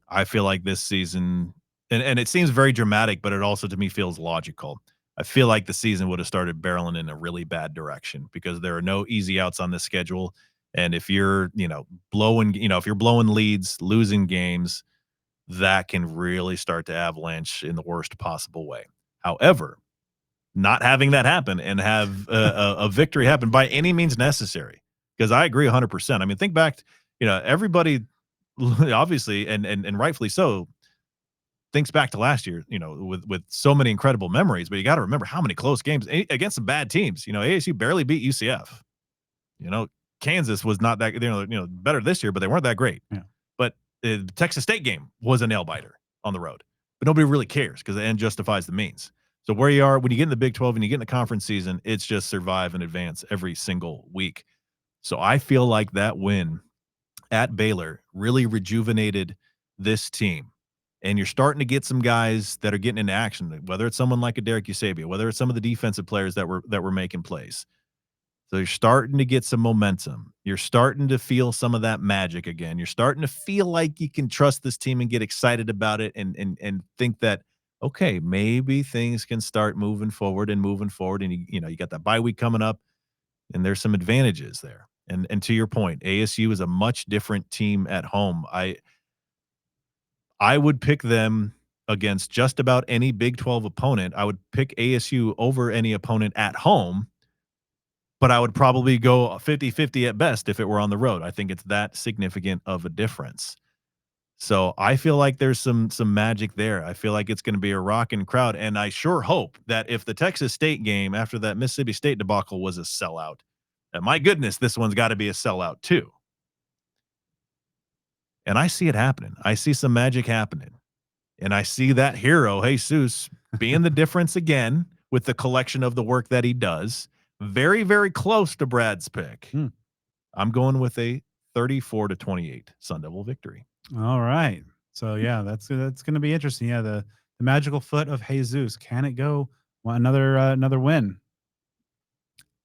I feel like this season, and it seems very dramatic, but it also to me feels logical. I feel like the season would have started barreling in a really bad direction because there are no easy outs on this schedule. And if you're, if you're blowing leads, losing games, that can really start to avalanche in the worst possible way. However, not having that happen and have a victory happen by any means necessary, because I agree 100%. I mean, think back, everybody obviously and rightfully so thinks back to last year, with so many incredible memories, but you got to remember how many close games against some bad teams. ASU barely beat UCF. Kansas was not that, better this year, but they weren't that great. Yeah. But the Texas State game was a nail biter on the road, but nobody really cares because the end justifies the means. So where you are when you get in the Big 12 and you get in the conference season, it's just survive and advance every single week. So I feel like that win at Baylor really rejuvenated this team. And you're starting to get some guys that are getting into action, whether it's someone like a Derek Eusebio, whether it's some of the defensive players that were making plays. So you're starting to get some momentum. You're starting to feel some of that magic again. You're starting to feel like you can trust this team and get excited about it and think that, okay, maybe things can start moving forward. And you got that bye week coming up and there's some advantages there. And to your point, ASU is a much different team at home. I would pick them against just about any Big 12 opponent. I would pick ASU over any opponent at home, but I would probably go 50-50 at best if it were on the road. I think it's that significant of a difference. So I feel like there's some magic there. I feel like it's going to be a rocking crowd, and I sure hope that if the Texas State game after that Mississippi State debacle was a sellout, my goodness, this one's got to be a sellout too. And I see it happening. I see some magic happening. And I see that hero, Jesus, being the difference again with the collection of the work that he does. Very, very close to Brad's pick. I'm going with a 34-28 Sun Devil victory. All right. So, yeah, that's going to be interesting. Yeah, the magical foot of Jesus. Can it go another win?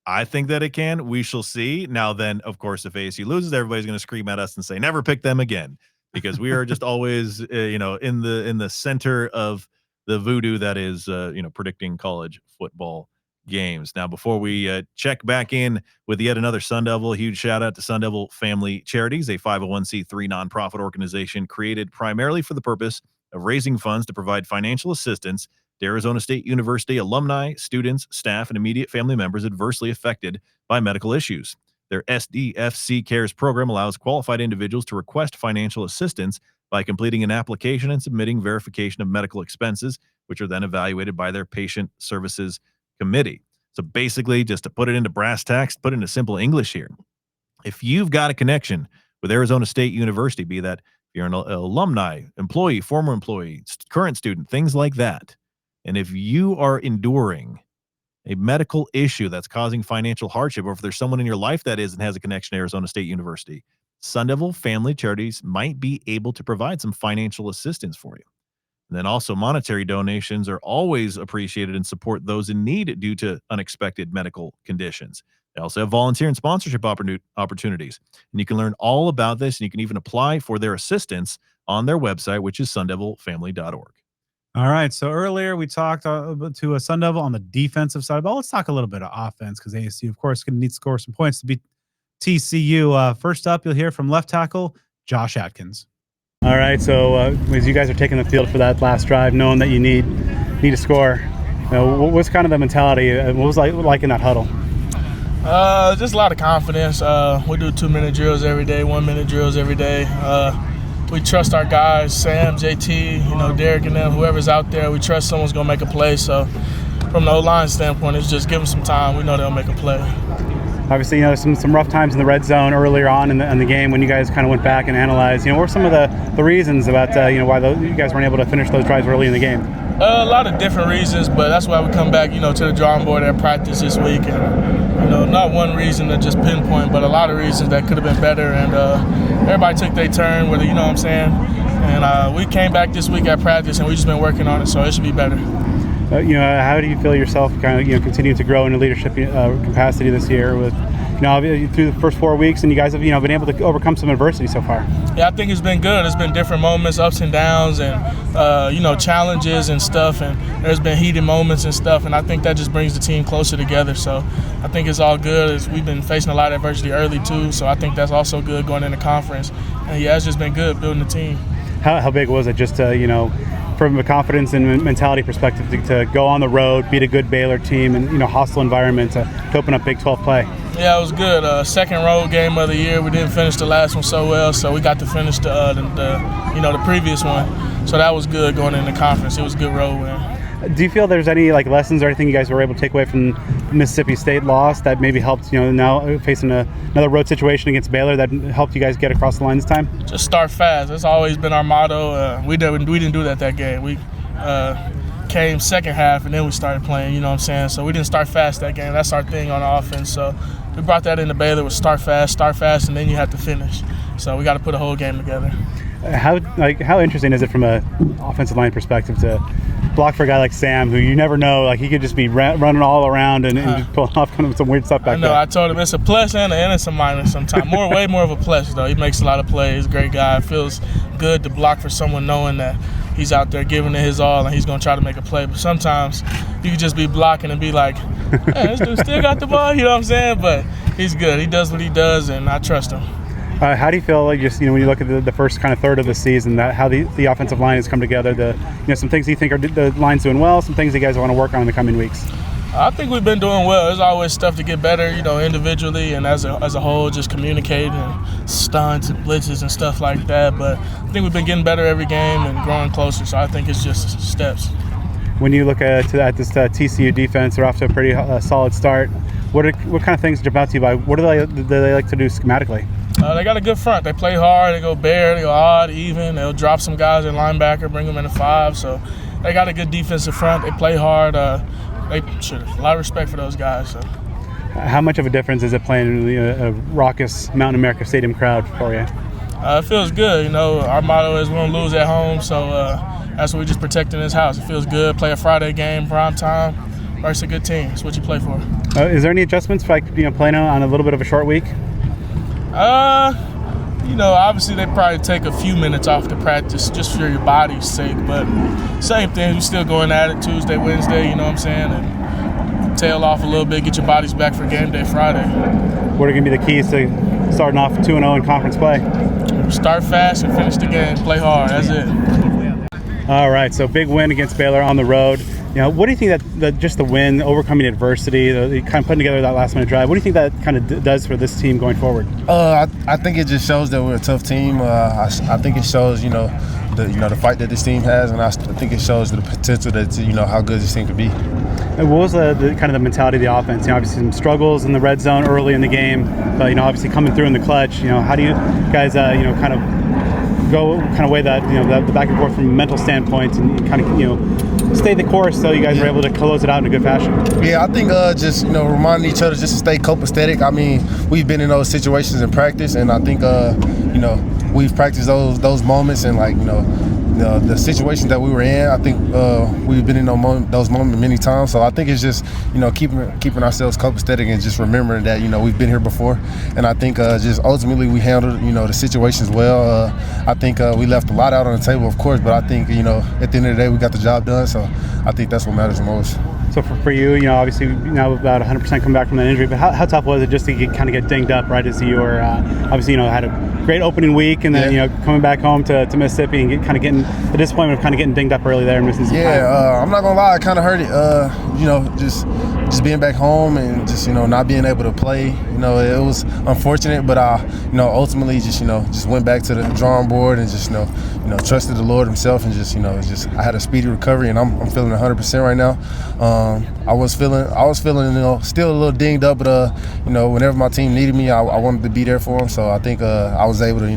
I think that it can. We shall see. Now then, of course, if ASU loses, everybody's going to scream at us and say, never pick them again, because we are just always, in the center of the voodoo that is, predicting college football games. Now, before we check back in with yet another Sun Devil, huge shout out to Sun Devil Family Charities, a 501c3 nonprofit organization created primarily for the purpose of raising funds to provide financial assistance to Arizona State University alumni, students, staff, and immediate family members adversely affected by medical issues. Their SDFC Cares program allows qualified individuals to request financial assistance by completing an application and submitting verification of medical expenses, which are then evaluated by their patient services committee. So basically, just to put it into brass tacks, put it into simple English here, if you've got a connection with Arizona State University, be that you're an alumni, employee, former employee, current student, things like that, and if you are enduring a medical issue that's causing financial hardship, or if there's someone in your life that is and has a connection to Arizona State University, Sun Devil Family Charities might be able to provide some financial assistance for you. And then also monetary donations are always appreciated and support those in need due to unexpected medical conditions. They also have volunteer and sponsorship opportunities. And you can learn all about this, and you can even apply for their assistance on their website, which is sundevilfamily.org. All right. So earlier we talked to a Sun Devil on the defensive side, but let's talk a little bit of offense, because ASU, of course, going to need to score some points to beat TCU. First up, you'll hear from left tackle Josh Atkins. All right. So as you guys are taking the field for that last drive, knowing that you need to score, what's kind of the mentality? What was like in that huddle? Just a lot of confidence. We do 2-minute drills every day, 1-minute drills every day. We trust our guys, Sam, JT, Derek and them, whoever's out there. We trust someone's going to make a play. So from the O-line standpoint, it's just give them some time. We know they'll make a play. Obviously, some rough times in the red zone earlier on in the game when you guys kind of went back and analyzed. What were some of the reasons about why you guys weren't able to finish those drives early in the game? A lot of different reasons, but that's why we come back, to the drawing board at practice this week. And, not one reason to just pinpoint, but a lot of reasons that could have been better. And everybody took their turn with it, you know what I'm saying? And we came back this week at practice, and we've just been working on it, so it should be better. How do you feel yourself kind of, continuing to grow in a leadership capacity this year with, through the first 4 weeks, and you guys have, been able to overcome some adversity so far? Yeah, I think it's been good. It's been different moments, ups and downs, and, challenges and stuff, and there's been heated moments and stuff, and I think that just brings the team closer together. So I think it's all good. We've been facing a lot of adversity early, too, so I think that's also good going into conference. And, yeah, it's just been good building the team. How big was it just to, from a confidence and mentality perspective, to go on the road, beat a good Baylor team, and hostile environment to open up Big 12 play? Yeah, it was good. Second road game of the year. We didn't finish the last one so well, so we got to finish the previous one. So that was good going into conference. It was a good road win. Do you feel there's any lessons or anything you guys were able to take away from Mississippi State loss that maybe helped, now facing another road situation against Baylor that helped you guys get across the line this time? Just start fast. That's always been our motto. We didn't do that game. We came second half and then we started playing, you know what I'm saying? So we didn't start fast that game. That's our thing on offense. So we brought that into Baylor with start fast, and then you have to finish. So we got to put a whole game together. How interesting is it from a offensive line perspective to block for a guy like Sam, who you never know, he could just be running all around and just pulling off kind of some weird stuff back there. I told him it's a plus and it's a minus sometimes. Way more of a plus, though. He makes a lot of plays. Great guy. It feels good to block for someone knowing that he's out there giving it his all and he's going to try to make a play. But sometimes you can just be blocking and be like, hey, this dude still got the ball, you know what I'm saying? But he's good. He does what he does, and I trust him. How do you feel when you look at the first kind of third of the season, that how the offensive line has come together? Some things you think are the line's doing well, some things you guys want to work on in the coming weeks. I think we've been doing well. There's always stuff to get better, individually and as a whole, just communicating and stunts and blitzes and stuff like that. But I think we've been getting better every game and growing closer. So I think it's just steps. When you look at this TCU defense, they're off to a pretty solid start. What kind of things jump out to you by? What do they like to do schematically? They got a good front. They play hard. They go bare. They go odd, even. They'll drop some guys in linebacker, bring them in a 5. So they got a good defensive front. They play hard. A lot of respect for those guys. So. How much of a difference is it playing in a raucous Mountain America Stadium crowd for you? It feels good. Our motto is we don't lose at home, so that's what we just protecting this house. It feels good. Play a Friday game, prime time, versus a good team. That's what you play for. Is there any adjustments for playing on a little bit of a short week? Obviously they probably take a few minutes off the practice just for your body's sake, but same thing, you're still going at it Tuesday, Wednesday, you know what I'm saying, and tail off a little bit, get your bodies back for game day Friday. What are going to be the keys to starting off 2-0 in conference play? Start fast and finish the game, play hard, that's it. All right, so big win against Baylor on the road. What do you think that just the win, overcoming adversity, the kind of putting together that last minute drive, what do you think that kind of does for this team going forward? I think it just shows that we're a tough team. I think it shows, the fight that this team has, and I think it shows the potential that how good this team could be. And what was the kind of the mentality of the offense? Obviously some struggles in the red zone early in the game, but obviously coming through in the clutch. How do you guys kind of weigh that the back and forth from a mental standpoint and kind of stay the course so you guys were able to close it out in a good fashion? Yeah, I think just reminding each other just to stay copacetic. I mean, we've been in those situations in practice, and I think we've practiced those moments and the situations that we were in. I think we've been in those moments many times. So I think it's just keeping ourselves copacetic and just remembering that we've been here before. And I think just ultimately we handled the situations well. I think we left a lot out on the table, of course, but I think at the end of the day we got the job done. So I think that's what matters the most. So for you, obviously now about 100% coming back from that injury, but how tough was it just to kind of get dinged up right as you were obviously had a great opening week and then coming back home to Mississippi and getting the disappointment of kind of getting dinged up early there and missing some time? I'm not gonna lie, it kind of hurt it. Just just being back home and just, not being able to play, it was unfortunate, but I, ultimately just went back to the drawing board and just, trusted the Lord himself and just, I had a speedy recovery and I'm feeling 100% right now. I was feeling, still a little dinged up, but, whenever my team needed me, I wanted to be there for them. So I think I was able to,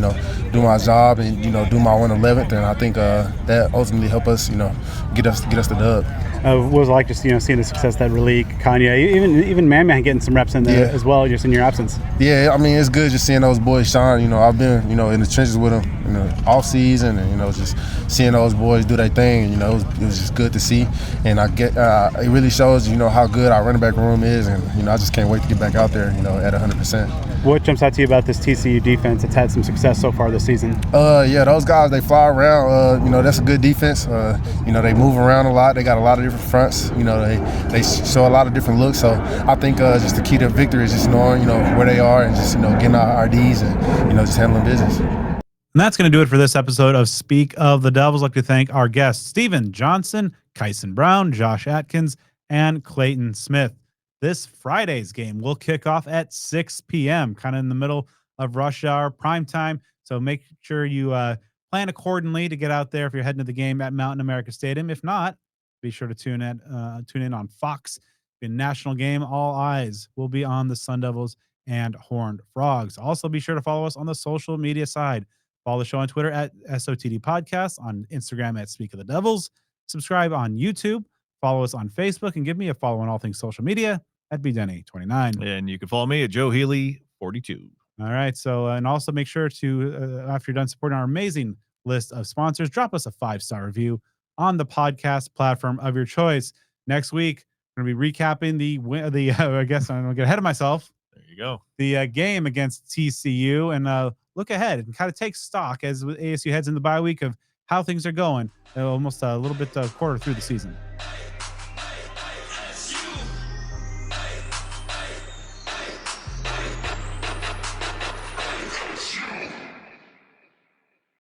do my job and, do my 111th. And I think that ultimately helped us, get us the dub. What was it like just seeing the success that Raleigh, Kanye, even Man getting some reps in there as well, just in your absence? Yeah, I mean, it's good just seeing those boys shine. I've been in the trenches with them in the off season, and just seeing those boys do their thing. It was just good to see, and it really shows how good our running back room is, and I just can't wait to get back out there at 100%. What jumps out to you about this TCU defense that's had some success so far this season? Yeah, those guys, they fly around. That's a good defense. They move around a lot. They got a lot of different fronts. They show a lot of different looks. So I think just the key to victory is just knowing, where they are and just, getting our RDs and, just handling business. And that's going to do it for this episode of Speak of the Devils. I'd like to thank our guests, Steven Johnson, Kyson Brown, Josh Atkins, and Clayton Smith. This Friday's game will kick off at 6 p.m., kind of in the middle of rush hour prime time. So make sure you plan accordingly to get out there if you're heading to the game at Mountain America Stadium. If not, be sure to tune in on Fox. The national game, all eyes will be on the Sun Devils and Horned Frogs. Also, be sure to follow us on the social media side. Follow the show on Twitter at SOTD Podcast, on Instagram at Speak of the Devils. Subscribe on YouTube. Follow us on Facebook, and give me a follow on all things social media at BDenny29. And you can follow me at Joe Healy 42. All right. So, and also make sure to, after you're done supporting our amazing list of sponsors, drop us a 5-star review on the podcast platform of your choice. Next week, we're going to be recapping the I guess I'm going to get ahead of myself. There you go. The game against TCU, and look ahead and kind of take stock as ASU heads in the bye week of how things are going, almost a little bit quarter through the season.